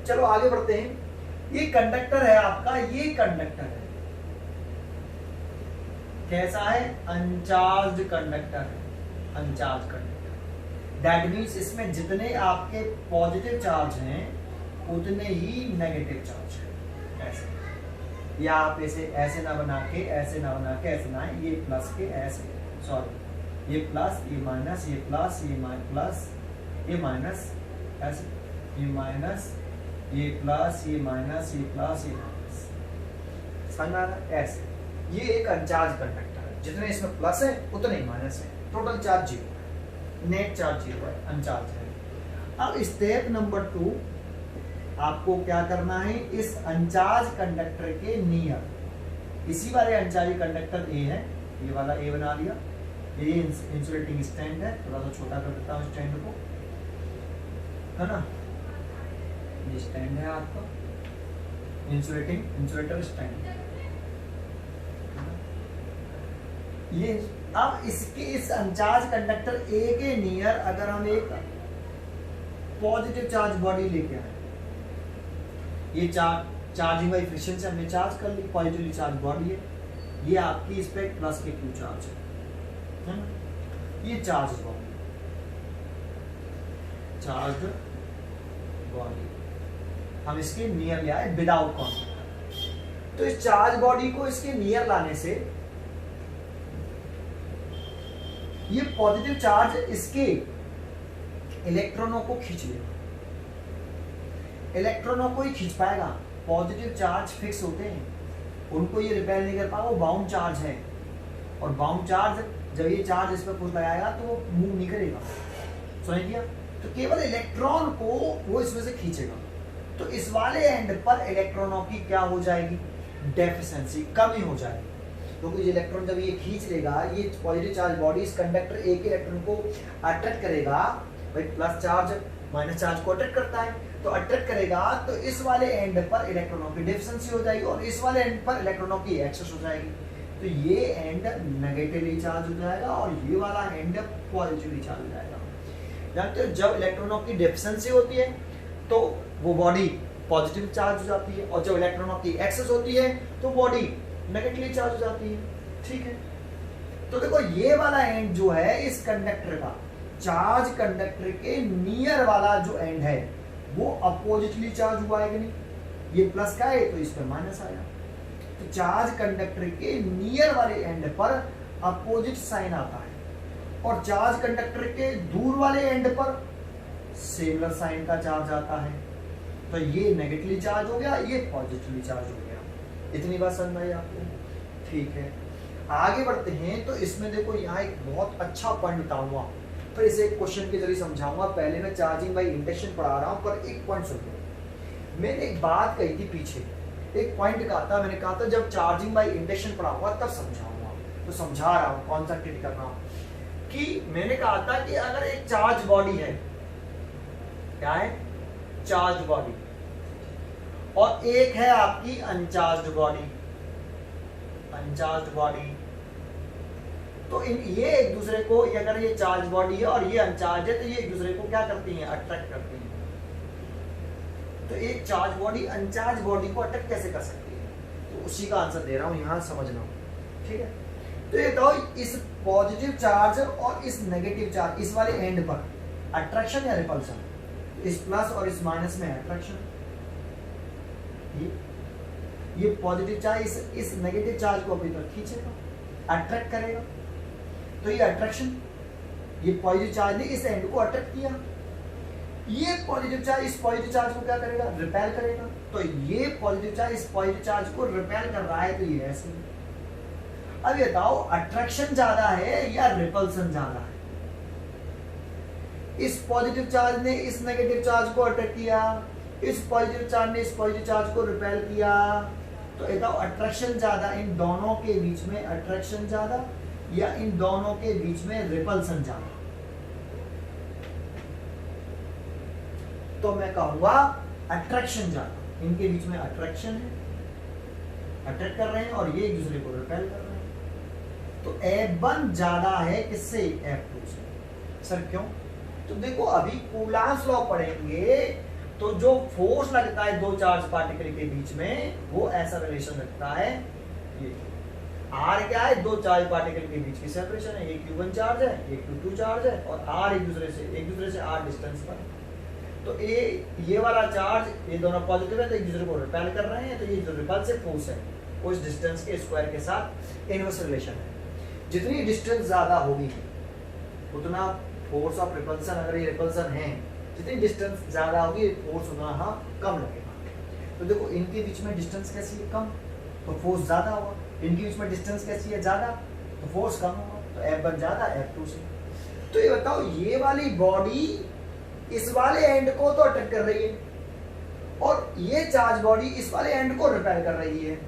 चलो आगे बढ़ते हैं। ये कंडक्टर है आपका, ये कंडक्टर है, कैसा है? अनचार्ज कंडक्टर है, अनचार्ज कंडक्टर। दैट मींस इसमें जितने आपके पॉजिटिव चार्ज हैं उतने ही नेगेटिव चार्ज है। ऐसे या आप ऐसे ना बना के, ऐसे ना बना के, ऐसे ना, ये प्लस के ऐसे, सॉरी ये प्लस, ये माइनस, ये प्लस, ये प्लस, ये माइनस, ऐसे, ये माइनस, ये प्लस, ये माइनस, ये प्लस, ये माइनस, समझ आ रहा है? ऐसे ये एक अनचार्ज कंडक्टर है, जितने इसमें प्लस है उतने ही माइनस है, टोटल चार्ज 0 है, नेट चार्ज 0 है, अनचार्ज है। अब स्टेप नंबर 2 आपको क्या करना है? इस अनचार्ज कंडक्टर के नियर, इसी वाले अनचार्ज कंडक्टर ए है, ये वाला ए बना लिया, ये इंसुलेटिंग स्टैंड है, थोड़ा सा छोटा कर देता हूँ स्टैंड को, है ना, ये स्टैंड है आपका इंसुलेटर स्टैंड। ये अब इसके इस अनचार्ज कंडक्टर ए के नियर अगर हम एक पॉजिटिव चार्ज बॉडी लेके आए, ये चार्ज चार्जिंग बाई फ्रिक्शन से हमने चार्ज कर ली, पॉजिटिवली चार्ज बॉडी है, ये आपकी इस पे प्लस के क्यू चार्ज है ना, ये चार्ज बॉडी, चार्ज बॉडी हम इसके नियर ले आए विदाउट कॉन्टैक्ट। तो इस चार्ज बॉडी को इसके नियर लाने से ये पॉजिटिव चार्ज इसके इलेक्ट्रॉनों को खींच लेगा, इलेक्ट्रॉनों को ही खींच पाएगा। पॉजिटिव चार्ज फिक्स होते हैं, उनको ये रिपेल नहीं कर पाएगा, वो बाउंड चार्ज है, और बाउंड चार्ज जब ये चार्ज इस पर फोर्स लगाएगा तो वो मूव नहीं करेगा, समझ गया। तो केवल इलेक्ट्रॉन को वो इसमें से खींचेगा, तो इस वाले एंड पर इलेक्ट्रॉनों की क्या हो जाएगी, डेफिशिएंसी, कमी हो जाएगी। क्योंकि इलेक्ट्रॉन जब ये खींच लेगा, ये पॉजिटिव चार्ज बॉडी इस कंडक्टर एक इलेक्ट्रॉन को अट्रैक्ट करेगा, भाई प्लस चार्ज माइनस चार्ज को अट्रैक्ट करता है, तो अट्रैक्ट करेगा तो इस वाले एंड पर इलेक्ट्रॉनों की डेफिशिएंसी हो जाएगी और इस वाले एंड पर इलेक्ट्रॉनों की एक्सेस हो जाएगी। तो ये एंड नेगेटिवली चार्ज हो जाएगा और ये वाला एंड पॉजिटिवली चार्ज हो जाएगा। जानते हो जब इलेक्ट्रॉनों की डेफिशिएंसी होती है तो वो बॉडी पॉजिटिव चार्ज हो जाती है, और जब इलेक्ट्रॉनों की एक्सेस होती है तो बॉडी नेगेटिवली चार्ज हो जाती है, ठीक है। तो देखो ये वाला एंड जो है इस कंडक्टर का, चार्ज कंडक्टर के नियर वाला जो एंड है वो अपोजिटली चार्ज हुआ है कि नहीं, ये प्लस का है तो इस पर माइनस आया। तो चार्ज कंडक्टर के नियर वाले एंड पर अपोजिट साइन आता है, और चार्ज कंडक्टर के दूर वाले एंड पर सिमिलर साइन का चार्ज आता है। तो ये नेगेटिवली चार्ज हो गया, ये पॉजिटिवली चार्ज हो गया। इतनी बात समझ में आई आपको, ठीक है। आगे बढ़ते हैं, तो इसमें देखो यहाँ एक बहुत अच्छा पॉइंट बताऊंगा, फिर इसे एक क्वेश्चन के जरिए समझाऊंगा। पहले मैं चार्जिंग बाई इंडक्शन पढ़ा रहा हूँ, पर एक पॉइंट सुनो। मैंने एक बात कही थी पीछे, एक पॉइंट कहा था, मैंने कहा था जब चार्जिंग बाई इंडक्शन पढ़ाऊंगा तब समझाऊंगा, तो समझा रहा हूँ कौन सा ट्रीट करना, कि मैंने कहा था कि अगर एक चार्ज बॉडी है, क्या है, चार्ज बॉडी, और एक है आपकी अनचार्ज बॉडी, अनचार्ज बॉडी, तो ये एक दूसरे को, अगर ये चार्ज बॉडी है और ये अनचार्ज है, तो ये एक दूसरे को क्या करती हैं, अट्रैक्ट करती हैं। तो एक चार्ज बॉडी अनचार्ज बॉडी को अट्रैक्ट कैसे कर सकती है, तो उसी का आंसर दे रहा हूं, यहां समझना, ठीक है। तो ये तो इस पॉजिटिव चार्ज और इस नेगेटिव चार्ज, इस वाले एंड पर अट्रैक्शन या रिपल्शन, इस प्लस और इस माइनस में अट्रैक्शन, ये पॉजिटिव चार्ज इस नेगेटिव चार्ज को अपनी तरफ खींचेगा, अट्रैक्ट करेगा, तो ये अट्रैक्शन, ये पॉजिटिव चार्ज ने इस एंड को अट्रैक्ट किया, ये पॉजिटिव चार्ज इस पॉजिटिव चार्ज को क्या करेगा, रिपेल करेगा। तो ये पॉजिटिव चार्ज इस पॉजिटिव चार्ज को रिपेल कर रहा है, तो ये ऐसे। अब ये बताओ अट्रैक्शन ज्यादा है या रिपल्सन ज्यादा है, इस पॉजिटिव चार्ज ने इस नेगेटिव चार्ज को अट्रैक्ट किया, इस पॉजिटिव चार्ज ने इस पॉजिटिव चार्ज को रिपेल किया, तो ये बताओ अट्रैक्शन ज्यादा, इन दोनों के बीच में अट्रैक्शन ज्यादा या इन दोनों के बीच में रिपल्सन ज्यादा। तो मैं कहूंगा अट्रैक्शन ज्यादा, इनके बीच में अट्रैक्शन है, अट्रैक्ट कर रहे हैं, और ये एक दूसरे को रिपेल कर रहे हैं। तो F1 ज्यादा है किससे, F2 से। सर क्यों, तो देखो अभी कूलाम्स लॉ पढ़ेंगे, तो जो फोर्स लगता है दो चार्ज पार्टिकल के बीच में, वो ऐसा रिलेशन रखता है, ये R क्या है, दो चार्ज पार्टिकल के बीच की सेपरेशन है, एक Q1 चार्ज है, एक Q2 चार्ज है, और R एक दूसरे से R डिस्टेंस पर है। तो ये वाला चार्ज, ये दोनों पॉजिटिव है तो एक दूसरे को रिपेल कर रहे हैं, तो ये जो रिपल्सिव फोर्स है उस डिस्टेंस के स्क्वायर के साथ इनवर्स रिलेशन है। जितनी डिस्टेंस ज्यादा होगी उतना फोर्स ऑफ रिपल्सन, अगर ये रिपल्सन है, जितनी डिस्टेंस ज्यादा होगी फोर्स उतना कम लगेगा। तो देखो इनके बीच में डिस्टेंस कैसी है, कम, तो फोर्स ज्यादा होगा, इनके बीच में डिस्टेंस कैसी है, ज्यादा, तो फोर्स कम होगा, तो F1 ज्यादा F2 से। तो ये बताओ ये वाली बॉडी इस वाले एंड को तो अट्रैक्ट कर रही है, और ये चार्ज बॉडी इस वाले एंड को रिपेल कर रही है,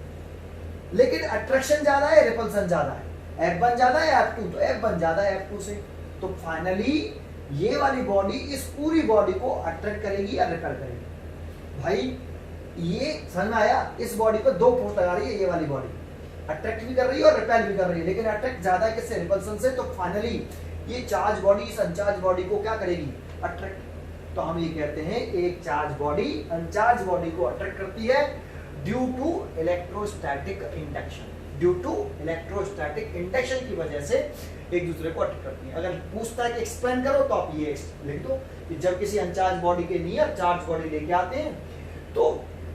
लेकिन अट्रैक्शन ज्यादा है, रिपल्सन ज्यादा है, F1 ज्यादा है F2, तो F1 ज्यादा है F2 से। तो फाइनली ये वाली बॉडी इस पूरी बॉडी को अट्रैक्ट करेगी या रिपेल करेगी। भाई ये समझ में आया, इस बॉडी पर दो फोर्स लगा रही है, ये वाली बॉडी अट्रैक्ट भी कर रही है और रिपेल भी कर रही है, लेकिन अट्रैक्ट ज्यादा है किससे, रिपल्सन से। तो फाइनली ये चार्ज बॉडी इस अनचार्ज बॉडी को क्या करेगी, अट्रैक्ट। तो हम ये कहते हैं एक चार्ज बॉडी अनचार्ज बॉडी को अट्रैक्ट करती है, due to electrostatic induction, due to electrostatic induction की वजह से एक दूसरे को अट्रैक्ट करती है। अगर पूछता है कि एक्सप्लेन करो तो आप ये लिख दो कि जब किसी अनचार्ज बॉडी के नियर चार्ज बॉडी लेके आते हैं तो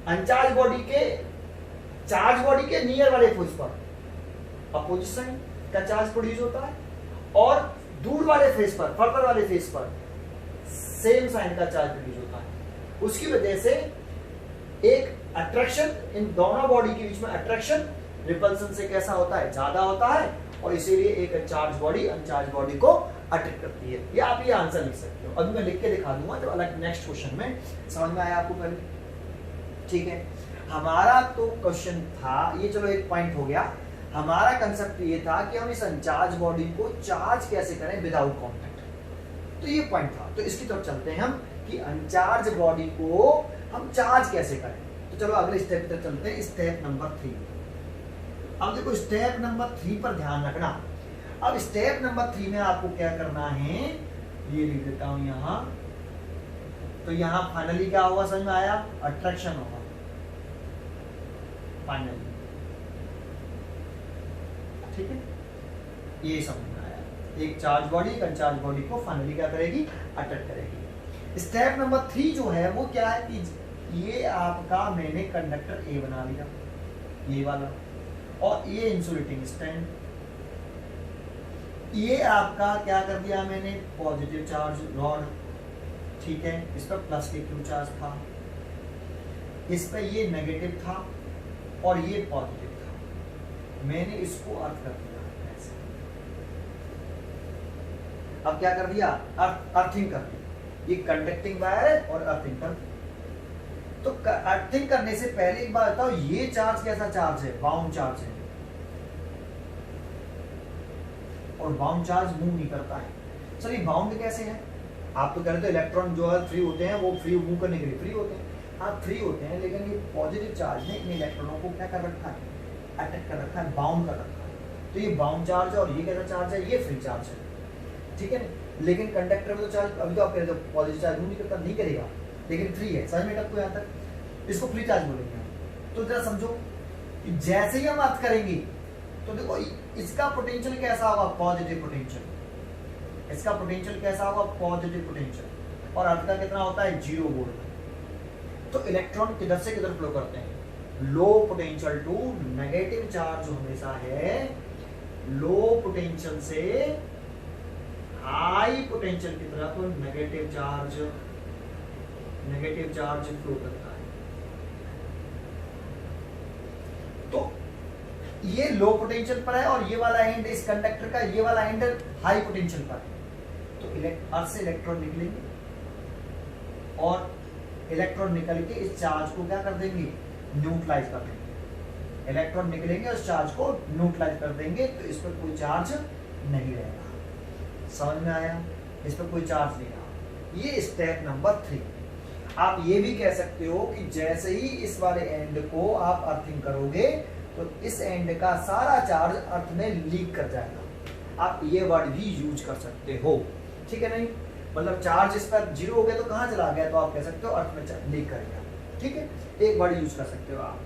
अनचार्ज बॉडी के चार्ज बॉडी के नियर वाले फेस पर अपोजिट साइन का चार्ज प्रोड्यूस होता है और दूर वाले फेस पर, फर्दर वाले फेस पर सेम साइन का चार्ज प्रोड्यूस होता है। उसकी वजह से एक अट्रैक्शन, इन दोनों बॉडी के बीच में अट्रैक्शन रिपल्सन से कैसा होता है, ज्यादा होता है और इसीलिए एक चार्ज बॉडी अनचार्ज बॉडी को अट्रैक्ट करती है। या आप ये आंसर लिख सकते हो, अभी मैं लिख के दिखा दूंगा जब अलग नेक्स्ट क्वेश्चन में। समझ में आया आपको पहले? ठीक है, हमारा तो क्वेश्चन था ये, चलो एक पॉइंट हो गया। हमारा कंसेप्ट ये था कि हम इस अनचार्ज बॉडी को चार्ज कैसे करें विदाउट कांटेक्ट, तो ये पॉइंट था। तो इसकी तरफ चलते हैं हम कि अनचार्ज बॉडी को हम चार्ज कैसे करें। तो चलो अगले स्टेप पर चलते हैं, स्टेप नंबर 3। अब देखो स्टेप नंबर 3 पर ध्यान रखना। अब स्टेप नंबर 3 में आपको क्या करना है, ये लिख देता हूं यहां। तो यहां फाइनली क्या होगा, समझ में आया? अट्रैक्शन होगा फाइनली, ठीक है, ये समझ में आया। एक चार्ज बॉडी एक अनचार्ज बॉडी को फाइनली क्या करेगी, अट्रैक्ट करेगी। स्टेप नंबर 3 जो है वो क्या है कि ये आपका मैंने कंडक्टर ए बना लिया, ये वाला, और ये इंसुलेटिंग स्टैंड, ये आपका क्या कर दिया मैंने, पॉजिटिव चार्ज रॉड, ठीक है, इस पर प्लस के क्यू चार्ज था, इस पर ये नेगेटिव था और ये पॉजिटिव था। मैंने इसको अर्थ कर दिया ऐसे। अब क्या कर दिया, अर्थिंग कर दी। ये कंडक्टिंग वायर है और अर्थिंग कर दी। तो अर्थिंग करने से पहले एक बात बताओ, ये चार्ज कैसा चार्ज है, बाउंड चार्ज है, और बाउंड चार्ज मूव नहीं करता है। चलिए बाउंड कैसे है, आप तो कह रहे थे इलेक्ट्रॉन जो है फ्री होते हैं, वो फ्री मूव करने के लिए फ्री होते हैं। हाँ फ्री होते हैं, लेकिन ये पॉजिटिव चार्ज ने इन इलेक्ट्रॉनों को क्या कर रखा है, अटैक कर रखा है, बाउंड कर रखा है। तो ये बाउंड चार्ज है और ये कैसा चार्ज है, ये फ्री चार्ज है, ठीक है ना। लेकिन कंडक्टर में तो चार्ज, अभी तो आप कह रहे थे पॉजिटिव चार्ज मूव नहीं करता, नहीं करेगा, लेकिन फ्री है। समझ में आपको यहाँ तक? इसको फ्री चार्ज बोलेंगे। तो जरा समझो कि जैसे ही हम बात करेंगे तो देखो इसका पोटेंशियल कैसा होगा, पॉजिटिव पोटेंशियल। इसका पोटेंशियल कैसा होगा, पॉजिटिव पोटेंशियल। और अर्थ का कितना होता है, 0 वोल्ट। तो इलेक्ट्रॉन किधर से किधर फ्लो करते हैं, low potential to negative charge जो हमेशा है, लो पोटेंशियल से हाई पोटेंशियल की तरफ नेगेटिव चार्ज फ्लो करता है। तो ये लो पोटेंशियल पर है और ये वाला एंड इस कंडक्टर का, ये वाला एंड हाई पोटेंशियल पर है। तो अर्थ से इलेक्ट्रॉन निकलेंगे और इलेक्ट्रॉन निकल के इस चार्ज को क्या कर देंगे, न्यूट्रलाइज कर देंगे। इलेक्ट्रॉन निकलेंगे उस चार्ज को न्यूट्रलाइज कर देंगे, तो इस पर कोई चार्ज नहीं रहेगा। समझ में आया? इस पर कोई चार्ज नहीं रहा। ये स्टेप नंबर 3। आप ये भी कह सकते हो कि जैसे ही इस वाले एंड को आप अर्थिंग करोगे तो इस एंड का सारा चार्ज अर्थ में लीक कर जाएगा। आप ये वर्ड भी यूज कर सकते हो, ठीक है नहीं? मतलब चार्ज इस पर 0 हो गया तो कहां चला गया, तो आप कह सकते हो अर्थ में लीक करेगा, ठीक है? एक वर्ड यूज कर सकते हो आप।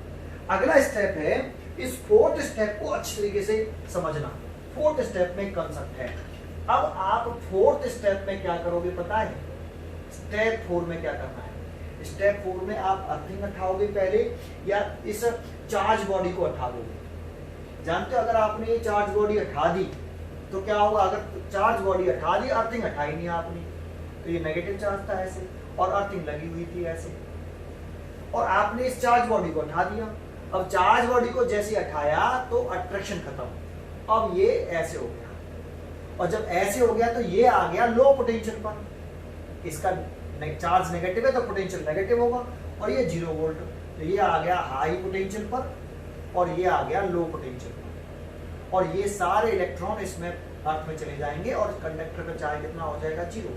अगला स्टेप है, इस 4th स्टेप को अच्छी तरीके से समझना। 4th स्टेप में कंसेप्ट है। अब आप 4th स्टेप में क्या करोगे पता है? स्टेप 4 में क्या करना है? स्टेप 4 में आप अर्थिंग हटाओगे पहले, या इस चार्ज बॉडी को हटा दोगे। जानते हो अगर आपने ये चार्ज बॉडी हटा दी तो क्या होगा, अगर चार्ज बॉडी हटा दी, अर्थिंग हटाई नहीं आपने, तो ये नेगेटिव चार्ज था ऐसे और अर्थिंग लगी हुई थी ऐसे, और आपने इस चार्ज बॉडी को हटा दिया। अब चार्ज बॉडी को जैसे हटाया तो अट्रैक्शन खत्म। अब ये ऐसे हो गया, और जब ऐसे हो गया तो ये आ गया लो पोटेंशियल पर। इसका चार्ज नेगेटिव है तो पोटेंशियल नेगेटिव होगा, और ये 0 वोल्ट, तो ये आ गया हाई पोटेंशियल पर और ये आ गया लो पोटेंशियल पर। और ये सारे इलेक्ट्रॉन इसमें अर्थ में चले जाएंगे और कंडक्टर का चार्ज कितना हो जाएगा, 0।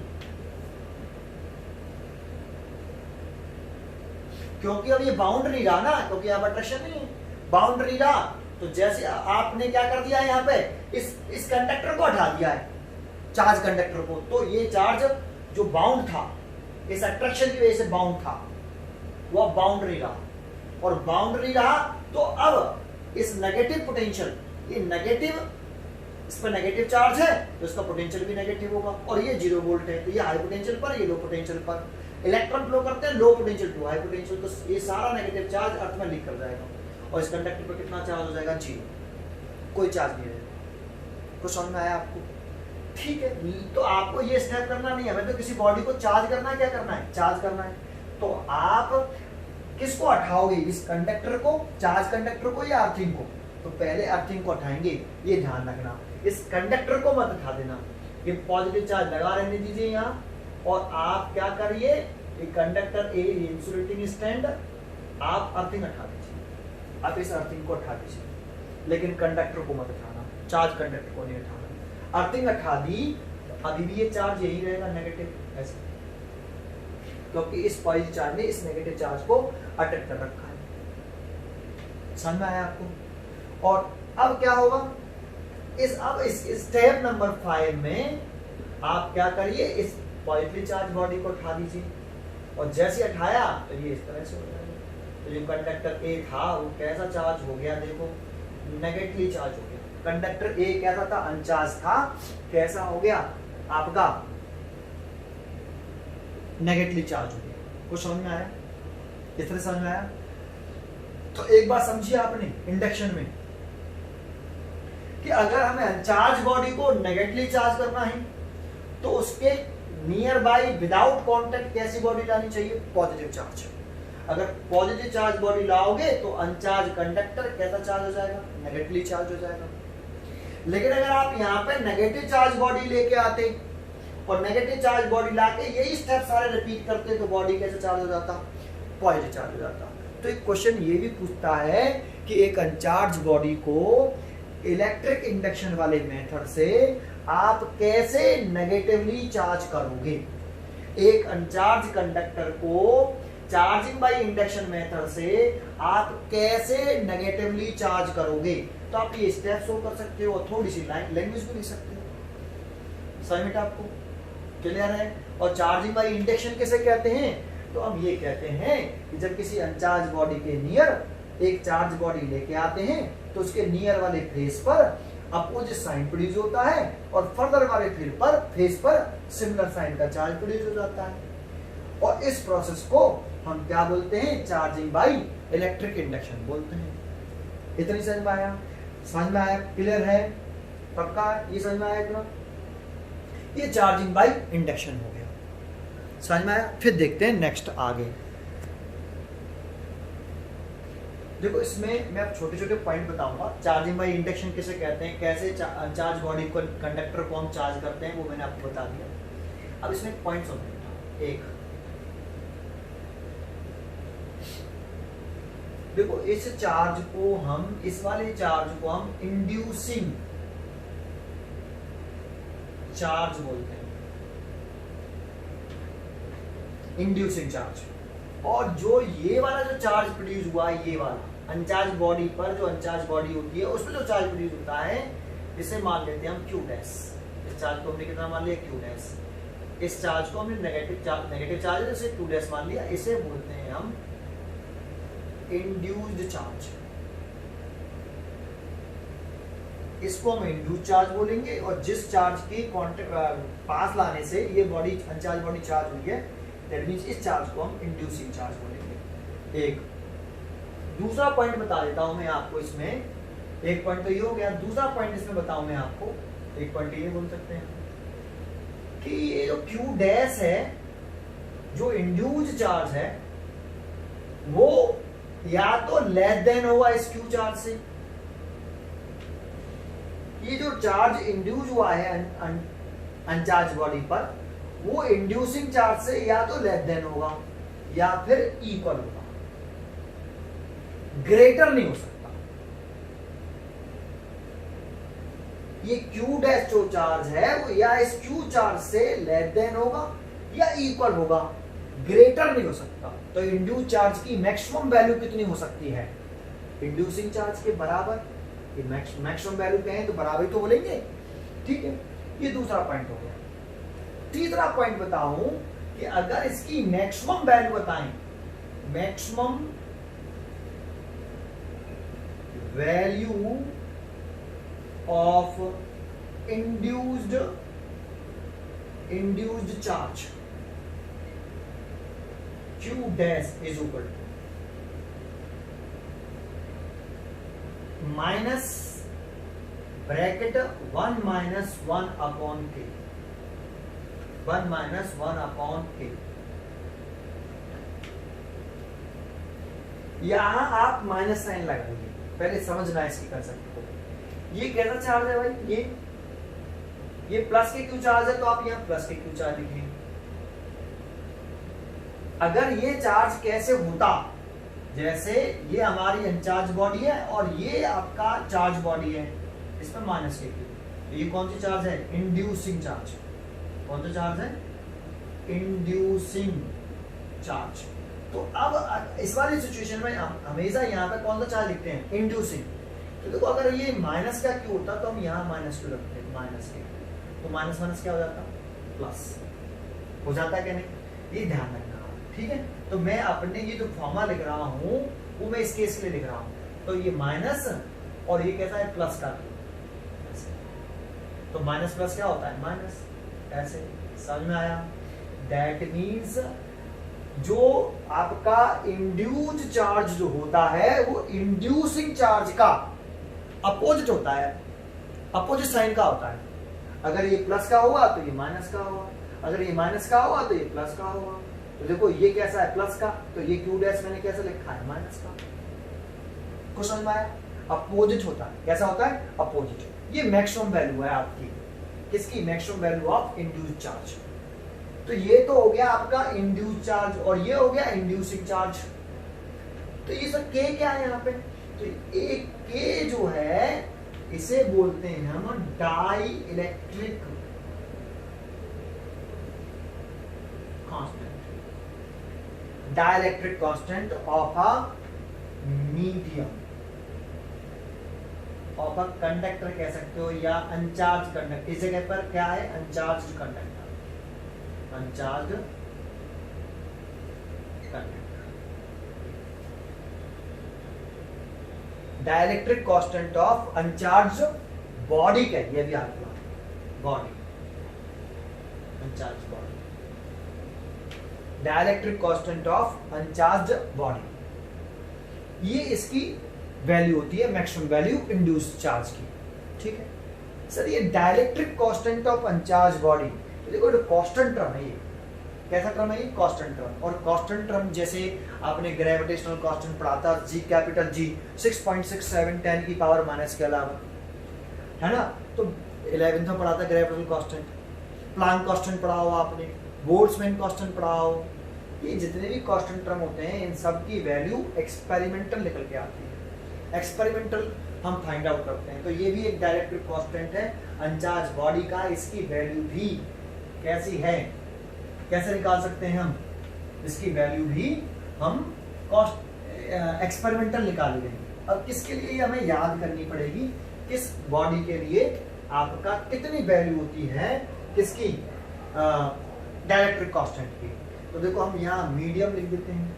क्योंकि अब ये बाउंड नहीं रहा ना, क्योंकि यहाँ अट्रैक्शन नहीं है, बाउंड नहीं रहा। तो जैसे आपने क्या कर दिया है, यहाँ पे इस कंडक्टर को हटा दिया है, चार्ज कंडक्टर को, तो ये चार्ज जो बाउंड था, इस अट्रैक्शन की वजह से बाउंड था, वो अब बाउंड नहीं रहा। और बाउंड नहीं रहा तो अब इस नेगेटिव पोटेंशियल, ये नेगेटिव, इस पर नेगेटिव चार्ज है तो इसका पोटेंशियल भी नेगेटिव होगा, और ये 0 वोल्ट है तो ये हाई पोटेंशियल पर, ये लो पोटेंशियल पर। इलेक्ट्रॉन फ्लो करते हैं low potential to high potential, तो ये सारा नेगेटिव चार्ज अर्थ में लीक कर जाएगा और इस कंडक्टर पर कितना चार्ज हो जाएगा? 0, कोई चार्ज नहीं रहेगा। कुछ समझ में आया आपको? ठीक है, तो आपको ये स्टेप करना नहीं है, हमें तो किसी बॉडी को चार्ज करना है, क्या करना है? चार्ज करना है। तो आप किसको हटाओगे? इस कंडक्टर को, चार्ज कंडक्टर को या अर्थिंग को? तो पहले अर्थिंग को हटाएंगे, ये ध्यान रखना। इस कंडक्टर को मत हटा देना, ये पॉजिटिव चार्ज लगा रहने दीजिए यहाँ, और आप क्या करिए, ये कंडक्टर ए, इंसुलेटिंग स्टैंड, आप अर्थिंग हटा दीजिए, आप इस अर्थिंग को हटा दीजिए, लेकिन कंडक्टर को मत हटाना, चार्ज कंडक्टर को नहीं हटाना। अर्थिंग हटा दी, अभी भी ये चार्ज यही रहेगा नेगेटिव, ऐसे, क्योंकि इस पॉजिटिव चार्ज ने इस नेगेटिव चार्ज को अटैक कर रखा है। समझ में आया आपको? और अब क्या होगा, अब इस स्टेप नंबर 5 में आप क्या करिए, इस पॉजिटिव चार्ज बॉडी को उठा दीजिए, और जैसे हटाया तो ये इस तरह से हो जाएगा। तो जो कंडक्टर ए था वो कैसा चार्ज हो गया? देखो, नेगेटिवली चार्ज हो गया। कंडक्टर ए कैसा था? अनचार्ज था, कैसा हो गया आपका? नेगेटिवली चार्ज हो गया। कुछ समझ में आया? इस तरह समझ में आया? तो एक बात समझिए आपने इंडक्शन में कि अगर हमें अनचार्ज बॉडी को नेगेटिवली चार्ज करना है तो उसके नियर बाई विदाउट कांटेक्ट कैसी बॉडी लानी चाहिए? Positive charge. अगर पॉजिटिव चार्ज बॉडी लाओगे तो अनचार्ज कंडक्टर कैसा चार्ज हो जाएगा? नेगेटिवली चार्ज हो जाएगा। लेकिन अगर आप यहाँ पे नेगेटिव चार्ज बॉडी लेके आते और नेगेटिव चार्ज बॉडी लाके यही स्टेप सारे रिपीट करते तो बॉडी कैसे चार्ज हो जाता? पॉजिटिव चार्ज हो जाता। तो एक क्वेश्चन ये भी पूछता है कि एक अनचार्ज बॉडी को इलेक्ट्रिक इंडक्शन वाले मेथड से आप कैसे नेगेटिवली चार्ज करोगे? एक अनचार्ज कंडक्टर को चार्जिंग बाय इंडक्शन मेथड से आप कैसे नेगेटिवली चार्ज करोगे? तो आप ये स्टेप शो कर सकते हो, थोड़ी सी लैंग्वेज भी लिख सकते हो। समझ में आपको क्लियर है? और चार्जिंग बाय इंडक्शन किसे कहते हैं? तो हम ये कहते हैं कि जब किसी अनचार्ज बॉडी के नियर एक चार्ज बॉडी लेके आते हैं तो उसके नियर वाले फेस पर अपोजिट साइन प्रोड्यूस होता है और फर्दर वाले फेस पर सिमिलर साइन का चार्ज प्रोड्यूस हो जाता है, और इस प्रोसेस को हम क्या बोलते हैं? चार्जिंग बाय इलेक्ट्रिक इंडक्शन बोलते हैं। इतनी समझ में आया? समझ में आया? क्लियर है? पक्का? ये समझ में आया इतना? ये चार्जिंग बाय इंडक्शन हो गया। समझ में आया? फिर देखते हैं नेक्स्ट आगे। देखो, इसमें मैं अब छोटे छोटे पॉइंट बताऊंगा। चार्जिंग बाय इंडक्शन किसे कहते हैं, कैसे चार्ज बॉडी को, कंडक्टर को हम चार्ज करते हैं, वो मैंने आपको बता दिया। अब इसमें पॉइंट समझो। एक, देखो, इस चार्ज को हम, इस वाले चार्ज को हम इंड्यूसिंग चार्ज बोलते हैं, इंड्यूसिंग चार्ज। और जो ये वाला जो चार्ज प्रोड्यूस हुआ है, ये वाला अनचार्ज बॉडी पर जो अनचार्ज बॉडी होती है उसमें जो चार्ज प्रोड्यूस होता है, इसे मान लेते हैं हम Q डैश। इस चार्ज को हमने कितना मान लिया? Q dash. इस चार्ज को हमने नेगेटिव चार्ज है, इसे Q डैश मान लिया। इसे बोलते हैं हम इंड्यूस्ड चार्ज। इसको हम इंड्यूस्ड चार्ज बोलेंगे, और जिस चार्ज की पास लाने से ये बॉडी, अनचार्ज बॉडी चार्ज हुई है, दैट मींस इस चार्ज को हम इंड्यूसिंग चार्ज बोलेंगे। एक दूसरा पॉइंट बता देता हूं मैं आपको इसमें। एक पॉइंट तो ये हो गया, दूसरा पॉइंट इसमें बताऊं मैं आपको। एक पॉइंट ये बोल सकते हैं कि ये जो Q डैश है, जो इंड्यूस्ड चार्ज है, वो या तो लेस देन होगा इस Q चार्ज से। ये जो चार्ज इंड्यूस हुआ है अनचार्ज बॉडी पर, वो इंड्यूसिंग चार्ज से या तो लेस देन होगा या फिर इक्वल होगा, ग्रेटर नहीं हो सकता। ये Q डैश जो चार्ज है वो या इस Q चार्ज से लेस देन होगा या इक्वल होगा, ग्रेटर नहीं हो सकता। तो इंड्यूस चार्ज की मैक्सिमम वैल्यू कितनी हो सकती है? इंड्यूसिंग चार्ज के बराबर। ये मैक्सिमम वैल्यू कहें तो बराबर तो बोलेंगे, ठीक है। ये दूसरा पॉइंट हो गया। तीसरा पॉइंट बताऊं कि अगर इसकी मैक्सिमम वैल्यू बताएं, maximum value of induced charge Q dash is equal to minus bracket 1 minus 1 upon K, 1 minus 1 upon के। यहां आप माइनस साइन लगाएंगे, पहले समझना है इसकी कंसेप्ट को। ये कैसा चार्ज है भाई, ये प्लस के क्यू चार्ज है, तो आप यहाँ प्लस के क्यू चार्ज लिखेंगे। अगर ये चार्ज कैसे होता, जैसे ये हमारी अनचार्ज बॉडी है और ये आपका चार्ज बॉडी है, इसमें माइनस के क्यू, ये कौन सी चार्ज है, इंड्यूसिंग चार्ज। कौन सा चार्ज है, इंड्यूसिंग चार्ज। तो अब इस वाली सिचुएशन में हम हमेशा यहाँ पे कौन सा चार्ज लिखते हैं, इंड्यूसिंग। तो देखो अगर ये माइनस का क्यू होता तो हम यहाँ माइनस क्यू रखते हैं, माइनस के, तो माइनस माइनस क्या हो जाता, प्लस हो जाता है क्या नहीं, ये ध्यान रखना, ठीक है। तो मैं अपने ये जो फॉर्मा लिख रहा हूँ वो मैं इस केस के लिए लिख रहा हूँ, तो ये माइनस और ये कैसा है, प्लस का, तो माइनस प्लस क्या होता है, माइनस, ऐसे समझ में आया। दैट मीन्स जो आपका इंड्यूस्ड चार्ज जो होता है वो इंड्यूसिंग चार्ज का अपोजिट होता है, अपोजिट साइन का होता है। अगर ये प्लस का होगा तो ये माइनस का होगा, अगर ये माइनस का होगा तो ये प्लस का होगा। तो देखो ये कैसा है, प्लस का, तो ये क्यू डैश मैंने कैसे लिखा है, माइनस का। कुछ समझ में आया, अपोजिट होता है, कैसा होता है, अपोजिट। ये मैक्सिमम वैल्यू है आपकी, किसकी, maximum value of induced charge. तो ये तो हो गया आपका इंड्यूस्ड चार्ज और ये हो गया इंड्यूसिंग चार्ज। तो ये सब के क्या है यहाँ पे, तो एक के जो है इसे बोलते हैं हम dielectric constant, dielectric constant of a medium, of a conductor कह सकते हो, या अनचार्ज कंडक्टर। इस जगह पर क्या है, अनचार्ज conductor, अनचार्ज conductor. Dielectric constant of uncharged body कहिए, भी आपको body, uncharge body, dielectric constant of uncharged body. ये इसकी वैल्यू होती है, मैक्सिमम वैल्यू इंड्यूस्ड चार्ज की, ठीक है सर। ये dielectric constant of uncharged body, तो देखो जो कांस्टेंट टर्म है, ये कैसा टर्म है, ये कांस्टेंट टर्म। और कांस्टेंट टर्म जैसे आपने ग्रेविटेशनल कांस्टेंट पढ़ा था, जी कैपिटल जी 6.67 10 की पावर माइनस के अलावा, है ना। तो 11th में पढ़ा था ग्रेविटेशनल कांस्टेंट, प्लांक कांस्टेंट पढ़ा हो आपने, बोल्ट्जमैन कांस्टेंट पढ़ा हो। ये जितने भी कांस्टेंट टर्म होते हैं इन सब की वैल्यू एक्सपेरिमेंटल निकल के आती है, एक्सपेरिमेंटल हम फाइंड आउट करते हैं। तो ये भी एक डाइलेक्ट्रिक कांस्टेंट है अनचार्ज बॉडी का, इसकी वैल्यू भी कैसी है, कैसे निकाल सकते हैं हम, इसकी वैल्यू भी हम एक्सपेरिमेंटल निकालेंगे। अब किसके लिए हमें याद करनी पड़ेगी, किस बॉडी के लिए आपका कितनी वैल्यू होती है, किसकी, डाइलेक्ट्रिक कांस्टेंट की। तो देखो हम यहाँ मीडियम लिख देते हैं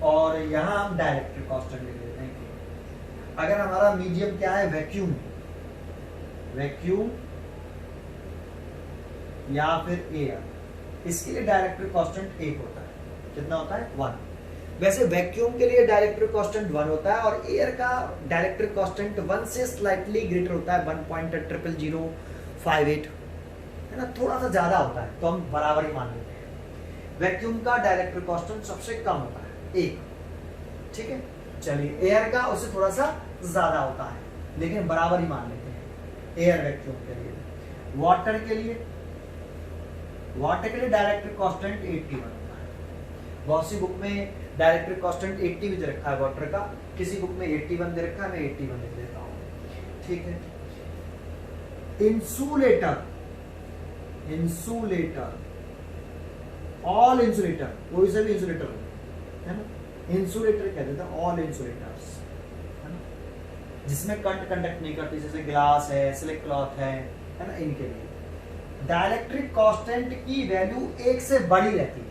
और यहाँ हम डाइलेक्ट्रिक कांस्टेंट लिख देते हैं। अगर हमारा मीडियम क्या है, वैक्यूम, वैक्यूम या फिर एयर, इसके लिए डाइलेक्ट्रिक कांस्टेंट 1 होता है। कितना होता है, 1। वैसे वैक्यूम के लिए डाइलेक्ट्रिक कांस्टेंट 1 होता है और एयर का डाइलेक्ट्रिक कांस्टेंट 1 से स्लाइटली ग्रेटर होता है, 1.0058, है ना, थोड़ा सा ज्यादा होता है, तो हम बराबर ही मान लेते हैं। वैक्यूम का डाइलेक्ट्रिक कांस्टेंट सबसे कम होता है, 1, ठीक है। चलिए एयर का उससे थोड़ा सा ज्यादा होता है, लेकिन बराबर ही मान लेते हैं एयर वैक्यूम के लिए। वाटर के लिए, वाटर के लिए डाइलेक्ट्रिक कांस्टेंट 81 होता है। बहुत सी बुक में डाइलेक्ट्रिक कांस्टेंट 80 भी दे रखा है वाटर का, किसी बुक में 81 दे रखा है, मैं 81 लिख देता हूँ, ठीक है। इंसुलेटर, इंसुलेटर, ऑल इंसुलेटर, कोई से भी इंसुलेटर है ना, इंसुलेटर कहते थे, ऑल इंसुलेटर्स, है ना, जिसमें कंडक्ट नहीं करती, जैसे ग्लास है, सिलिक क्लॉथ है ना, इनके लिए डाइलेक्ट्रिक कांस्टेंट की वैल्यू 1 से बड़ी रहती है।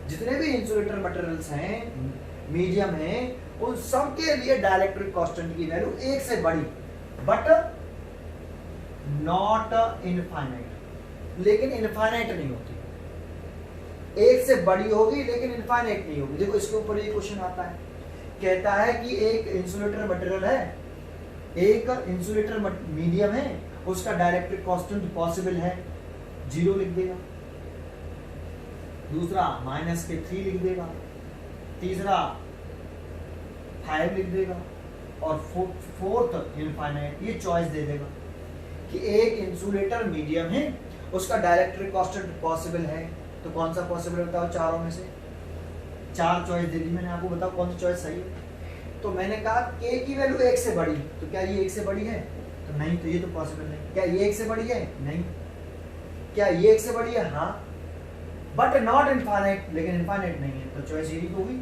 जितने भी इंसुलेटर मटेरियल्स हैं मीडियम है, उन सब के लिए डाइलेक्ट्रिक कांस्टेंट की वैल्यू 1 से बड़ी, बट नॉट इनफाइनाइट, लेकिन इनफाइनाइट नहीं होती। 1 से बड़ी होगी लेकिन इनफाइनाइट नहीं होगी। देखो इसके ऊपर ये क्वेश्चन आता है, कहता है कि एक इंसुलेटर मटेरियल है, एक इंसुलेटर मीडियम है, उसका डाइलेक्ट्रिक कांस्टेंट पॉसिबल है 0 लिख देगा, दूसरा -3 लिख देगा, तीसरा 5 लिख देगा, और फोर्थ इनफाइनाइट। ये चॉइस दे देगा कि एक इंसुलेटर मीडियम है, उसका डाइलेक्ट्रिक कांस्टेंट पॉसिबल है। तो कौन सा पॉसिबल बताओ चारों में से? 4 चॉइस दे दी मैंने आपको, बताओ कौन सी चॉइस सही है। तो मैंने कहा k की वैल्यू 1 से बड़ी, तो क्या ये 1 से बड़ी है? तो नहीं, तो ये तो पॉसिबल नहीं। क्या ये 1 से बड़ी है? नहीं। क्या ये 1 से बड़ी है? हाँ, बट नॉट इनफाइनाइट, लेकिन इनफाइनाइट नहीं है, तो चॉइस यही होगी।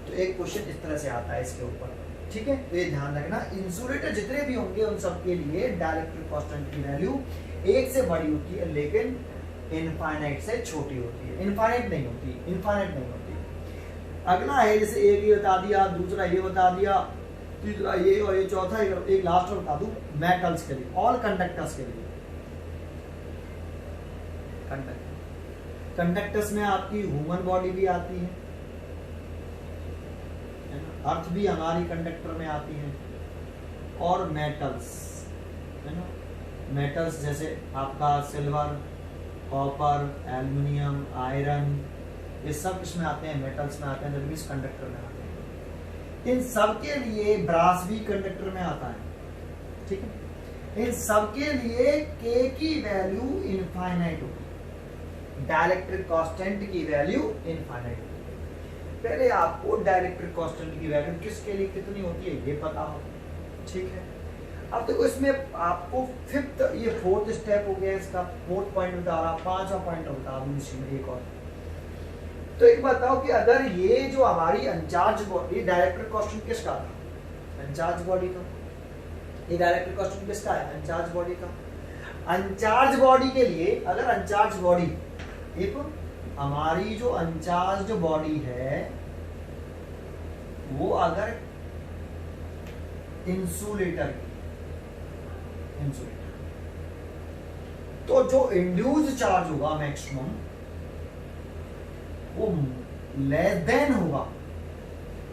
तो एक क्वेश्चन इस तरह से आता है इसके ऊपर, ठीक है। तो ये ध्यान रखना, इंसुलेटर जितने भी होंगे उन सब के लिए डाइलेक्ट्रिक कांस्टेंट की वैल्यू 1 से बड़ी होती है, लेकिन इनफाइनाइट से छोटी होती है, इनफाइनाइट नहीं होती, इनफाइनाइट नहीं होती। अगला है, जैसे एक ये बता दिया, दूसरा ये बता दिया, तीसरा ये, और ये चौथा एक लास्ट बता दूं, मेटल्स के लिए, ऑल कंडक्टर्स के लिए। कंडक्टर्स में आपकी ह्यूमन बॉडी भी आती है ना, अर्थ भी हमारी कंडक्टर में आती है, और मेटल्स है ना, मेटल्स जैसे आपका सिल्वर, कॉपर, एल्युमिनियम, आयरन, ये सब इसमें आते हैं, मेटल्स में आते हैं, जबकि इस कंडक्टर में आते हैं। इन सब के लिए ब्रास भी कंडक्टर में आता है, ठीक है। इन सब के लिए k की वैल्यू इनफाइनाइट होगी, डाइलेक्ट्रिक कांस्टेंट की वैल्यू इनफाइनाइट होगी। पहले आपको डाइलेक्ट्रिक कांस्टेंट की वैल्यू किसके लिए कितनी होती है ये पता हो, ठीक है। अब देखो इसमें आपको फिफ्थ, ये फोर्थ स्टेप हो गया इसका, फोर्थ पॉइंट बता रहा, 5वां पॉइंट बता दूं इसमें एक और। तो एक बताओ कि अगर ये जो हमारी अनचार्ज बॉडी, डाइलेक्ट्रिक कांस्टेंट किसका था? अनचार्ज बॉडी का। ये डाइलेक्ट्रिक कांस्टेंट किसका है? अनचार्ज बॉडी का। अनचार्ज बॉडी के लिए, अगर अनचार्ज बॉडी, एक हमारी जो अनचार्ज बॉडी है वो अगर इंसुलेटर, तो जो इंड्यूस्ड चार्ज होगा मैक्सिमम वो लेस देन होगा,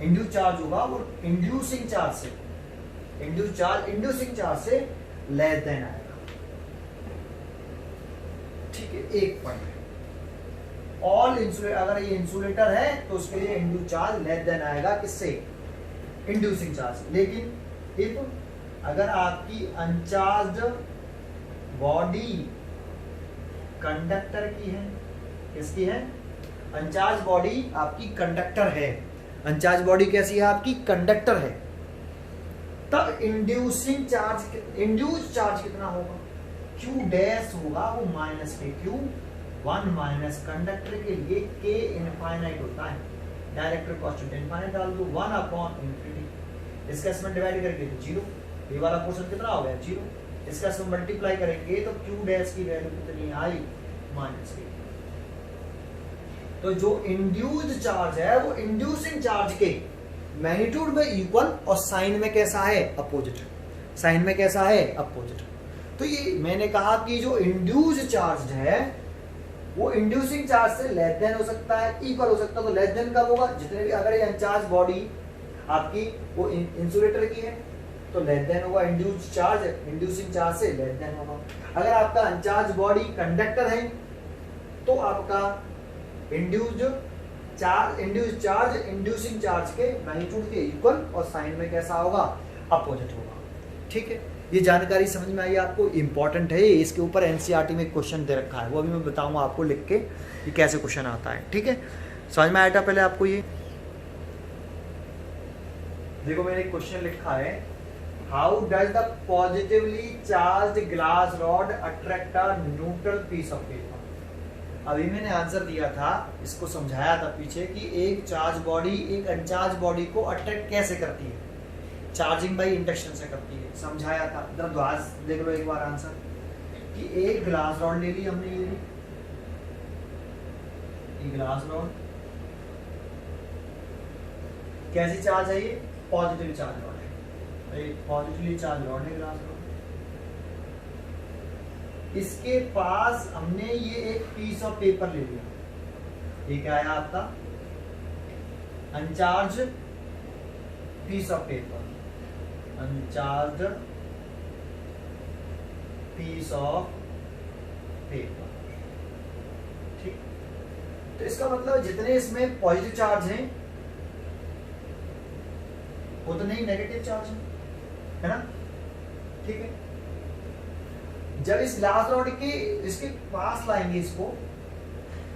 इंड्यूस चार्ज होगा वो इंड्यूसिंग चार्ज से, इंड्यूसिंग चार्ज से लेस देन आएगा, ठीक है। एक पॉइंट, ऑल इंसुलेटर, अगर ये इंसुलेटर है तो उसके लिए इंड्यूस चार्ज लेस देन आएगा, किससे? Inducing charge. लेकिन इफ अगर आपकी अनचार्ज बॉडी कंडक्टर की है, किसकी है? अनचार्ज बॉडी आपकी कंडक्टर है, अनचार्ज बॉडी कैसी है आपकी? कंडक्टर है। तब इंड्यूसिंग चार्ज, इंड्यूस चार्ज कितना होगा? Q डैश होगा वो -k, Q1 माइनस कंडक्टर के लिए k इनफाइनाइट होता है, डाइलेक्ट्रिक कांस्टेंट इनफाइनाइट डाल दो 1/∞, इसका इसमें डिवाइड करके तो 0, ये वाला पोर्शन कितना हो गया? 0, इसका इसमें मल्टीप्लाई करेंगे तो Q डैश की वैल्यू कितनी आई? -k। तो जो इंड्यूस्ड चार्ज है वो इंड्यूसिंग चार्ज के मैग्नीट्यूड में इक्वल, और साइन में कैसा है? अपोजिट। साइन में कैसा है? अपोजिट। तो ये मैंने कहा कि जो इंड्यूस्ड चार्ज है वो इंड्यूसिंग चार्ज से लेस देन हो सकता है, इक्वल हो सकता है। तो लेस देन कब होगा? जितने भी, अगर ये अनचार्ज बॉडी आपकी वो इंसुलेटर की है तो लेस देन होगा, इंड्यूस्ड चार्ज इंड्यूसिंग चार्ज से लेस देन होगा। अगर आपका अनचार्ज बॉडी कंडक्टर है तो आपका इंड्यूस्ड चार्ज इंड्यूसिंग चार्ज के मैग्नीट्यूड के इक्वल, और साइन में कैसा होगा? अपोजिट होगा, ठीक है। ये जानकारी समझ में आई आपको? इंपॉर्टेंट है, इसके ऊपर एनसीईआरटी में क्वेश्चन दे रखा है, वो अभी मैं बताऊंगा आपको लिख के कि कैसे क्वेश्चन आता है, ठीक है। समझ में आया था पहले आपको? ये देखो मैंने क्वेश्चन लिखा है, how does the positively charged glass rod attract a neutral piece of paper? अभी मैंने आंसर दिया था, इसको समझाया था पीछे कि एक चार्ज बॉडी एक अनचार्ज बॉडी को अट्रैक्ट कैसे करती है, चार्जिंग बाय इंडक्शन से करती है, समझाया था। जरा दोबारा देख लो एक बार आंसर, कि एक ग्लास रॉड ले ली हमने, ये ग्लास रॉड, कैसी चार्ज है ये? पॉजिटिव चार्ज रॉड है, पॉजिटिवली चार्ज रॉड है ग्लास रॉड। इसके पास हमने ये एक पीस ऑफ पेपर ले लिया, ये क्या है आपका? Uncharge piece of paper, uncharge piece of paper, ठीक। तो इसका मतलब जितने इसमें पॉजिटिव चार्ज हैं उतने ही नेगेटिव चार्ज है ना, ठीक है। जब इस ग्लास रॉड के इसके पास लाएंगे इसको,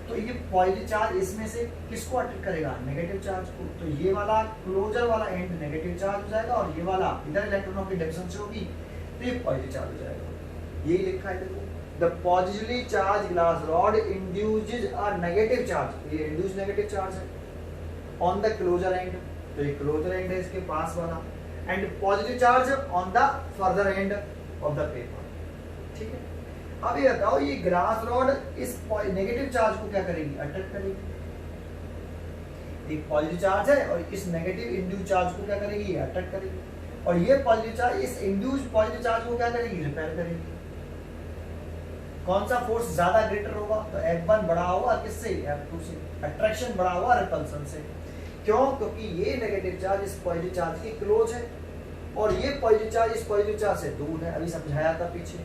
तो ये पॉजिटिव चार्ज इसमें से किसको अट्रैक्ट करेगा? नेगेटिव चार्ज को। तो ये वाला क्लोजर वाला एंड नेगेटिव चार्ज हो जाएगा और ये वाला इधर इलेक्ट्रॉनों की डिफरेंस होगी तो ये पॉजिटिव चार्ज हो जाएगा। यही लिखा है देखो, the positively charge glass rod induces a negative charge, ये इंड्यूस नेगेटिव चार्ज है ऑन द क्लोजर एंड, तो ये क्लोजर एंड है इसके पास वाला, and positive charge on the further end of the paper, ठीक है। अब ये बताओ, ये ग्लास रॉड इस नेगेटिव चार्ज को क्या करेगी? अट्रैक्ट करेगी। एक पॉजिटिव चार्ज है और इस नेगेटिव इंड्यूस चार्ज को क्या करेगी? अट्रैक्ट करेगी। और ये पॉजिटिव चार्ज इस इंड्यूस पॉजिटिव चार्ज को क्या करेगी? रिपेल करेगी। कौन सा फोर्स ज्यादा ग्रेटर होगा? तो F1 बड़ा होगा किससे? F2 से। अट्रैक्शन बड़ा होगा रिपल्सन से। क्यों? क्योंकि ये नेगेटिव चार्ज इस पॉजिटिव चार्ज के क्लोज है और ये पॉजिटिव चार्ज इस पॉजिटिव चार्ज से दूर है, अभी समझाया था पीछे।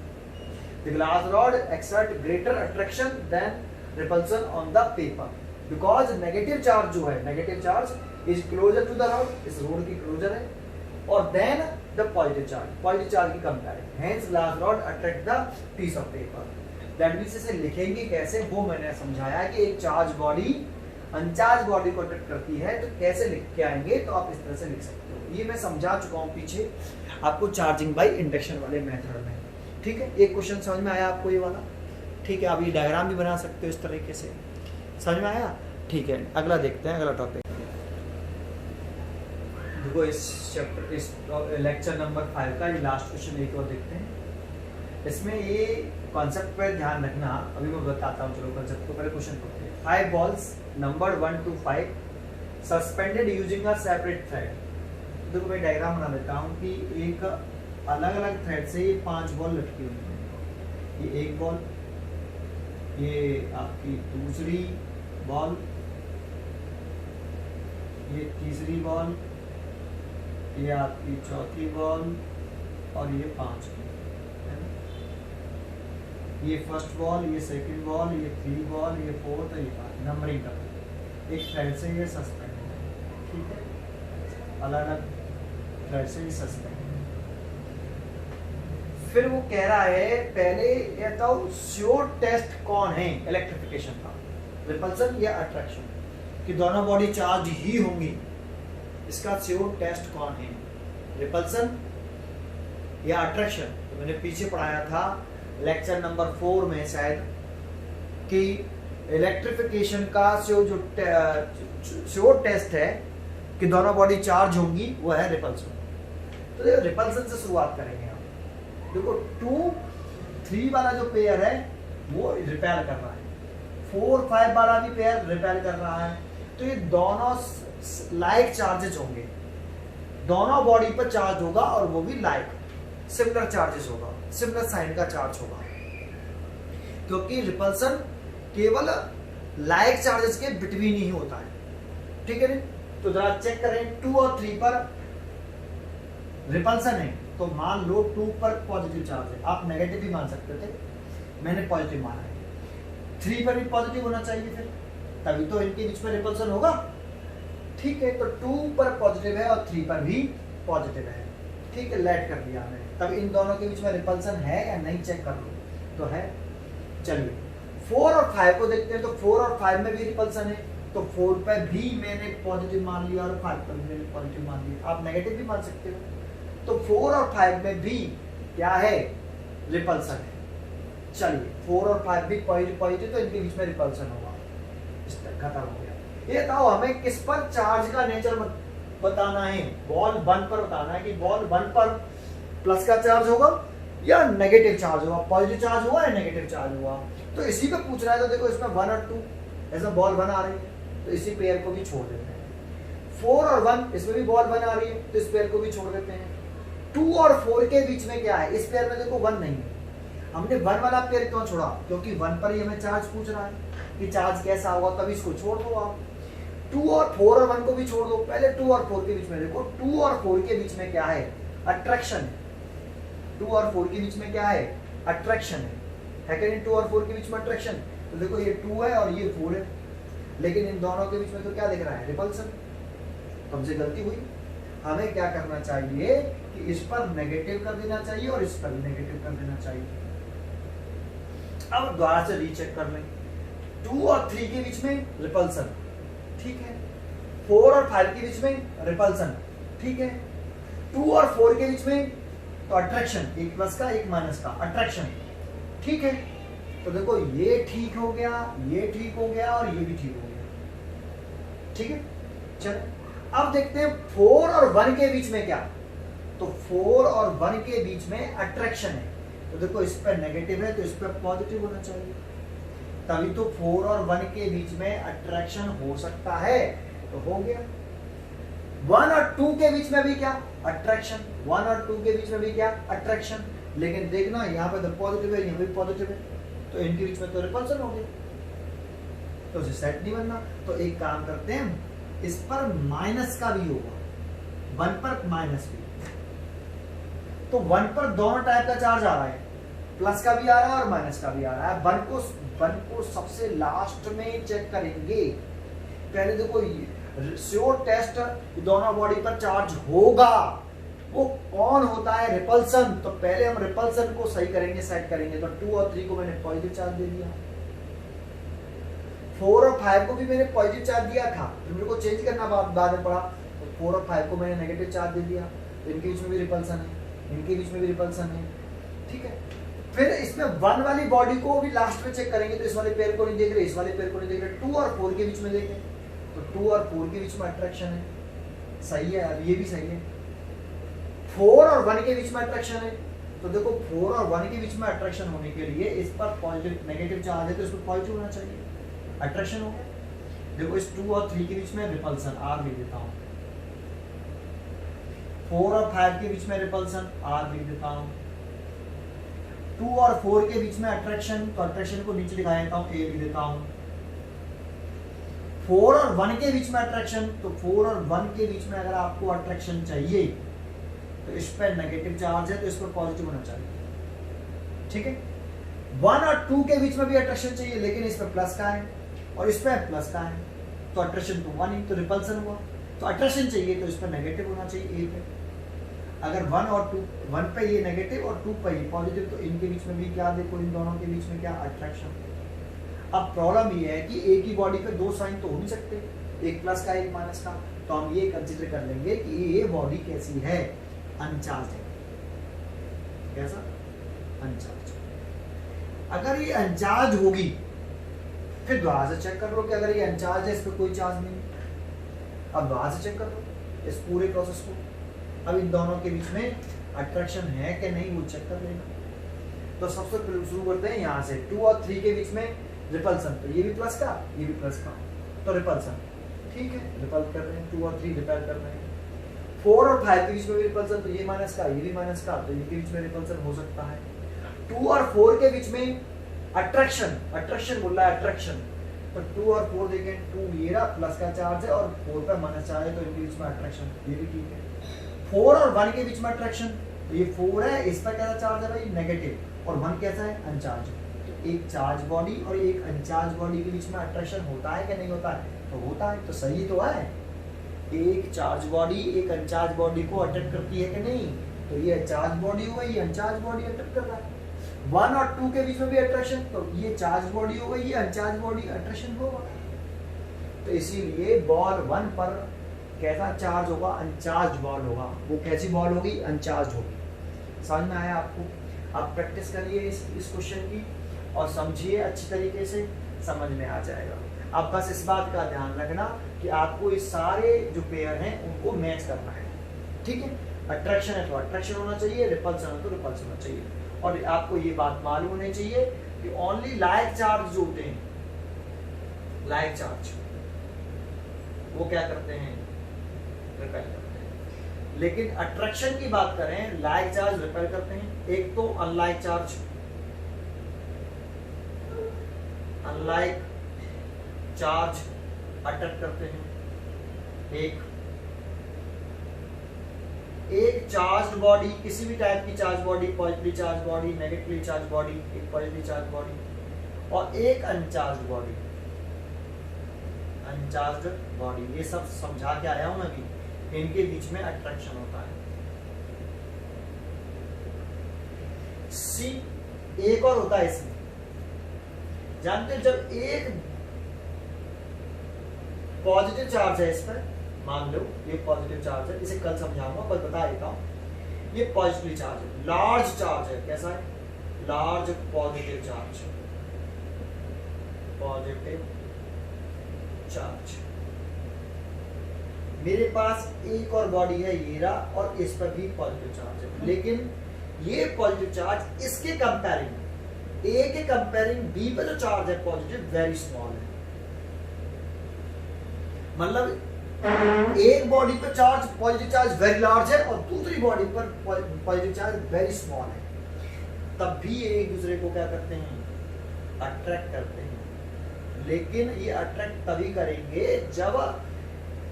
The glass rod exert greater attraction than repulsion on the paper because negative charge जो है, negative charge is closer to the rod, इस रोड की क्लोजर है, और then the positive charge की कंपेयर है, hence glass rod attract the piece of paper। That means इसे लिखेंगे कैसे वो मैंने समझाया कि एक चार्ज बॉडी अनचार्ज बॉडी को अट्रैक्ट करती है तो कैसे लिख के आएंगे, तो आप इस तरह से लिख सकते हो। ये मैं समझा चुका हूँ पीछे आपको चार्जिंग बाई इंडक्शन वाले मेथड में, ठीक है। एक क्वेश्चन समझ में आया आपको ये वाला? ठीक है, आप ये डायग्राम भी बना सकते हो इस तरीके से, समझ में आया? ठीक है, अगला देखते हैं, अगला टॉपिक देखो। इस चैप्टर इस लेक्चर नंबर 5 का ये लास्ट क्वेश्चन एक और देखते हैं। इसमें ये कॉन्सेप्ट पर ध्यान रखना, अभी मैं बताता हूँ। चलो कॉन्सेप्ट को पहले क्वेश्चन पढ़ते हैं। 5 balls number 1 to 5 suspended using a separate thread. देखो मैं डायग्राम बना देता हूँ कि एक अलग अलग थ्रेड से ये 5 बॉल लटकी हुई है। ये एक बॉल, ये आपकी दूसरी बॉल, ये तीसरी बॉल, ये आपकी चौथी बॉल और ये 5वीं, ये फर्स्ट बॉल, ये सेकंड बॉल, ये 3 बॉल, ये 4th और ये 5 नंबरिंग का एक थ्रेड से ये सस्पेंड है, ठीक है। अलग अलग थ्रेड से ये सस्पेंड। फिर वो कह रहा है पहले ये बताओ श्योर टेस्ट कौन है इलेक्ट्रिफिकेशन का, रिपल्सन या अट्रैक्शन, कि दोनों बॉडी चार्ज ही होंगी, इसका श्योर टेस्ट कौन है? रिपल्सन या अट्रैक्शन? तो मैंने पीछे पढ़ाया था लेक्चर नंबर 4 में शायद कि इलेक्ट्रिफिकेशन का श्योर टेस्ट है कि दोनों बॉडी चार्ज होंगी, वो है रिपल्सन। तो देखो रिपल्सन से शुरुआत करेंगे। देखो 2, 3 वाला जो पेयर है वो रिपेल कर रहा है, 4, 5 वाला भी पेयर रिपेल कर रहा है, तो ये दोनों लाइक चार्जेस होंगे, दोनों बॉडी पर चार्ज होगा और वो भी लाइक सिमिलर चार्जेस होगा, सिमिलर साइन का चार्ज होगा, क्योंकि रिपल्सन केवल लाइक चार्जेस के बिटवीन ही होता है, ठीक है। तो जरा चेक करें 2 और 3 पर रिपल्सन है, तो मान लो 2 पर पॉजिटिव चार्ज है, आप नेगेटिव भी मान सकते थे, मैंने पॉजिटिव माना है। 3 पर भी पॉजिटिव होना चाहिए फिर, तभी तो इनके बीच में रिपल्सन होगा, ठीक है। तो 2 पर पॉजिटिव है और 3 पर भी पॉजिटिव है, ठीक है, लेट कर दिया मैंने। तब इन दोनों के बीच में रिपल्सन है या नहीं चेक कर लो, तो है। चलिए 4 और 5 को देखते हैं, तो 4 और 5 में भी रिपल्सन है, तो 4 पर भी मैंने पॉजिटिव मान लिया और 5 पर भी मैंने पॉजिटिव मान लिया, आप नेगेटिव भी मान सकते हो। तो 4 और 5 में भी क्या है? रिपल्सन है। चलिए 4 और 5 भी पॉजिटिव, तो इनके बीच में रिपल्सन होगा, इस तरह खत्म हो गया। ये बताओ हमें किस पर चार्ज का नेचर बताना है? बॉल 1 पर बताना है कि बॉल 1 पर प्लस का चार्ज होगा या नेगेटिव चार्ज होगा, पॉजिटिव चार्ज हुआ या नेगेटिव चार्ज हुआ, तो इसी पे पूछ रहा है। तो देखो इसमें 1 और 2 ऐसा बॉल 1 आ रही है, तो इसी पेयर को भी छोड़ देते हैं। 4 और 1, इसमें भी बॉल 1 आ रही है तो इस पेयर को भी छोड़ देते हैं। 2 और 4 के बीच में क्या है, इस पेयर में देखो 1 नहीं है, हमने 1 वाला पेयर क्यों छोड़ा, क्योंकि 1 पर ही हमें चार्ज पूछ रहा है कि चार्ज कैसा होगा, तभी इसको छोड़ दो आप। 2 और 4 और 1 को भी छोड़ दो, पहले 2 और 4 के बीच में देखो, 2 और 4 के बीच में क्या है, अट्रैक्शन। 2 और 4 के बीच में क्या है, अट्रैक्शन है कि नहीं, 2 और 4 के बीच में अट्रैक्शन। तो देखो ये 2 है और ये 4 है, लेकिन इन दोनों के बीच में तो क्या दिख रहा है, रिपल्सन। तो हमसे गलती हुई, हमें क्या करना चाहिए कि इस पर नेगेटिव कर देना चाहिए और इस पर भी नेगेटिव कर देना चाहिए। अब दोबारा से रीचेक कर लें, 2 और 3 के बीच में रिपल्सन, ठीक है, 4 और 5 के बीच में रिपल्सन, ठीक है, 2 और 4 के बीच में तो अट्रैक्शन, एक प्लस का एक माइनस का अट्रैक्शन, ठीक है। तो देखो ये ठीक हो गया, ये ठीक हो गया और ये भी ठीक हो गया, ठीक है। चलो अब देखते हैं 4 और 1 के बीच में क्या, तो 4 और 1 के बीच में अट्रैक्शन है, तो देखो इस पर नेगेटिव है तो इस पर पॉजिटिव होना चाहिए, तभी तो 4 और 1 के बीच में अट्रैक्शन हो सकता है, तो हो गया। 1 और 2 के बीच में भी क्या, अट्रैक्शन, 1 और 2 के बीच में भी क्या, अट्रैक्शन, लेकिन देखना यहाँ पे तो पॉजिटिव है, यहाँ पे पॉजिटिव है, तो इनके बीच में तो रिपल्सन हो गया, तो उसे सेट नहीं बनना। तो एक काम करते हैं, इस पर माइनस का भी होगा, 1 पर माइनस भी, तो 1 पर दोनों टाइप का चार्ज आ रहा है, प्लस का भी आ रहा है और माइनस का भी आ रहा है। 1 को सबसे लास्ट में चेक करेंगे, पहले देखो श्योर टेस्ट दोनों बॉडी पर चार्ज होगा, वो कौन होता है, रिपल्सन। तो पहले हम रिपल्सन को सही करेंगे, सेट करेंगे। तो 2 और 3 को मैंने पॉजिटिव चार्ज दे दिया, 4 और 5 को भी मैंने पॉजिटिव चार्ज दिया था, फिर मेरे को चेंज करना बाद में पड़ा, तो 4 और 5 को मैंने नेगेटिव चार्ज दे दिया, तो इनके बीच में भी रिपल्सन है, इनके बीच में भी रिपल्सन है, ठीक है। फिर इसमें 1 वाली बॉडी को भी लास्ट में चेक करेंगे, तो इस वाले पेयर को नहीं देख रहे, इस वाले पेयर को नहीं देख रहे, 2 और 4 के बीच में देखें, तो 2 और 4 के बीच में अट्रैक्शन है, सही है, अब ये भी सही है। 4 और 1 के बीच में अट्रैक्शन है, तो देखो 4 और 1 के बीच में अट्रैक्शन होने के लिए इस पर पॉजिटिव नेगेटिव चार्ज है, तो इस पर पॉजिटिव होना चाहिए, अट्रैक्शन हो गया। देखो इस 2 और 3 के बीच में रिपल्सन, आर लिख देता हूं, 4 और 5 के बीच में रिपल्सन, आर लिख देता हूं, 2 और 4 के बीच में अट्रैक्शन, तो अट्रैक्शन को नीचे दिखा देता हूं, ए लिख देता हूं। 4 और 1 के बीच में अट्रैक्शन, तो 4 और 1 के बीच में अगर आपको अट्रैक्शन चाहिए तो इस पर नेगेटिव चार्ज है, तो इस पर पॉजिटिव होना चाहिए, ठीक है। 1 और 2 के बीच में भी अट्रैक्शन चाहिए, लेकिन इस पर प्लस का है और इस पर प्लस का है, तो अट्रैक्शन तो 1 ही, तो रिपल्सन हुआ। तो अट्रैक्शन चाहिए तो इस पर नेगेटिव होना चाहिए, ए पे। अगर 1 और 2, 1 पे ये नेगेटिव और 2 पे ये पॉजिटिव, तो इनके बीच में भी क्या, देखो इन दोनों के बीच में क्या, अट्रैक्शन। अब प्रॉब्लम ये है कि एक ही बॉडी पे 2 साइन तो हो नहीं सकते, एक प्लस का एक माइनस का, तो हम ये कंसिडर कर लेंगे कि ये बॉडी कैसी है, अनचार्ज है। कैसा, अनचार्ज। अगर ये अनचार्ज होगी, फिर दोबारा से चेक कर लो कि अगर ये अनचार्ज है, इस पर कोई चार्ज नहीं, अब दोबारा से चेक कर लो इस पूरे प्रोसेस को, अब इन दोनों के बीच में अट्रैक्शन है कि नहीं, वो चेक कर लेना। तो सबसे पहले शुरू करते हैं यहाँ से, 2 और 3 के बीच में रिपल्सन, तो ये भी प्लस का, ये भी प्लस का, तो रिपल्सन, ठीक है, रिपल कर रहे हैं, 2 और 3 रिपेल कर रहे हैं। 4 और 5 के बीच में भी रिपल्सन, तो ये माइनस का, ये भी माइनस का, तो इनके बीच में रिपल्सन हो सकता है। 2 और 4 के बीच में अट्रैक्शन, अट्रैक्शन बोल रहा है, अट्रैक्शन, तो 2 और 4 देखें, 2 ये रहा प्लस का चार्ज है और 4 पे माइनस चार्ज है, तो इनके बीच में अट्रैक्शन, ये भी ठीक है। 4 और 1 के बीच में अट्रैक्शन, तो ये 4 है, इस पर कैसा चार्ज है भाई, नेगेटिव, और 1 कैसा है, अनचार्ज। तो एक चार्ज बॉडी और एक अनचार्ज बॉडी के बीच में अट्रैक्शन होता है कि नहीं होता है, तो होता है, तो सही तो है। एक चार्ज बॉडी एक अनचार्ज बॉडी को अट्रैक्ट करती है कि नहीं, तो ये चार्ज बॉडी हो गई, ये अनचार्ज बॉडी अट्रैक्ट कर रहा है। 1 और 2 के बीच में भी अट्रैक्शन, तो ये चार्ज बॉडी हो गई, ये अनचार्ज बॉडी, अट्रैक्शन होगा। तो इसीलिए बॉल 1 पर कैसा चार्ज होगा, अनचार्ज बॉल होगा। वो कैसी बॉल होगी, अनचार्ज होगी। समझ में आया आपको? आप प्रैक्टिस करिए इस क्वेश्चन की और समझिए अच्छी तरीके से, समझ में आ जाएगा। आप बस इस बात का ध्यान रखना कि आपको ये सारे जो पेयर हैं उनको मैच करना है, ठीक है। अट्रैक्शन है तो अट्रैक्शन होना चाहिए, रिपल्सन है तो रिपल्सन होना चाहिए। और आपको ये बात मालूम होनी चाहिए कि ओनली लाइक चार्ज जो होते हैं, लाइक चार्ज वो क्या करते हैं, रिपेल करते हैं। लेकिन अट्रैक्शन की बात करें, लाइक चार्ज रिपेल करते हैं। एक तो unlike charge, unlike charge attract करते हैं। एक चार्ज बॉडी, किसी भी टाइप की charge body, positively charge body, negatively charge body, एक पॉजिटिवली चार्ज बॉडी, और एक अनचार्ज बॉडी, अनचार्ज बॉडी। ये सब समझा के आया हूं अभी, इनके बीच में अट्रैक्शन होता है। सी एक और होता है इसमें, जानते हो, जब एक पॉजिटिव चार्ज है इस पर, मान लो ये पॉजिटिव चार्ज है, इसे कल समझाऊंगा, बस बता देता हूं, ये पॉजिटिव चार्ज है, लार्ज चार्ज है। कैसा है? Large positive charge, positive charge. मेरे पास एक और बॉडी है ये रहा, और इस पर भी पॉजिटिव चार्ज है, लेकिन ये पॉजिटिव चार्ज इसके कंपेयरिंग, ए के कंपेयरिंग बी पर जो चार्ज है पॉजिटिव, वेरी स्मॉल है। मतलब एक बॉडी पर charge, positive charge very large है, और दूसरी बॉडी पर पॉजिटिव चार्ज वेरी स्मॉल है। तब भी ये एक दूसरे को क्या करते हैं? अट्रैक्ट करते हैं। लेकिन ये अट्रैक्ट तभी करेंगे जब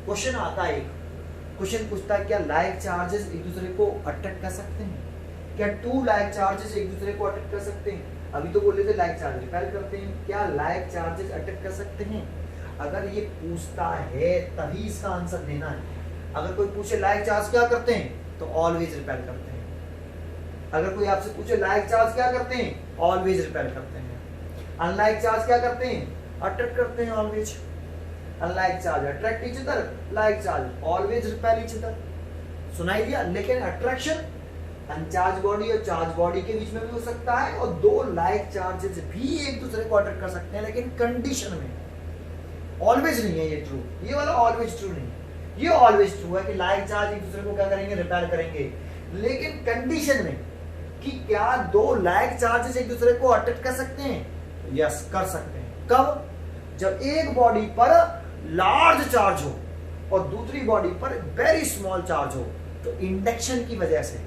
क्वेश्चन आता है, एक क्वेश्चन पूछता है क्या लाइक चार्जेस एक दूसरे को अट्रैक्ट कर सकते हैं? क्या टू लाइक चार्जेस एक दूसरे को अट्रैक्ट कर सकते हैं? अभी तो बोले थे लाइक चार्ज रिपेल करते हैं, क्या लाइक चार्जेस अट्रैक्ट कर सकते हैं? अगर ये पूछता है तभी इसका आंसर देना है। अगर कोई पूछे लाइक चार्ज क्या करते हैं, तो ऑलवेज रिपेल करते हैं। अगर कोई आपसे पूछे लाइक चार्ज क्या करते हैं, ऑलवेज रिपेल करते हैं। अनलाइक चार्ज क्या करते हैं? अट्रैक्ट करते हैं always. Unlike charge attract each other, like charge always repel each other. सुनाई दिया? लेकिन अट्रैक्शन अनचार्ज बॉडी और चार्ज बॉडी के बीच में भी हो सकता है, और दो लाइक चार्जेस भी एक दूसरे को अट्रैक्ट कर सकते हैं, लेकिन कंडीशन में। ऑलवेज नहीं है ये ट्रू, ये वाला ऑलवेज ट्रू नहीं। ये ऑलवेज ट्रू है कि लाइक चार्ज एक दूसरे को क्या करेंगे? रिपेल करेंगे, लेकिन कंडीशन में कि क्या दो लाइक चार्जेस एक दूसरे को अट्रैक्ट कर सकते हैं? यस, कर सकते हैं। कब? जब एक बॉडी पर लार्ज चार्ज हो और दूसरी बॉडी पर वेरी स्मॉल चार्ज हो, तो इंडक्शन की वजह से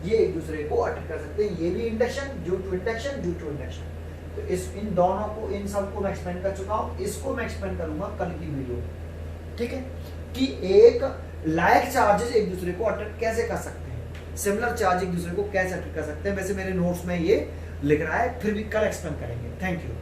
ये एक दूसरे को अट्रैक्ट कर सकते हैं। ये भी induction, due to induction, due to induction. तो इन दोनों को, इन सबको मैं एक्सप्लेन कर चुका हूं, इसको मैं एक्सप्लेन करूंगा कल की वीडियो। ठीक है, कि एक लाइक चार्जेस एक दूसरे को अट्रैक्ट कैसे कर सकते हैं, सिमिलर चार्ज एक दूसरे को कैसे अट्रैक्ट कर सकते हैं। वैसे मेरे नोट्स में ये लिख रहा है, फिर भी कल एक्सप्लेन करेंगे। Thank you.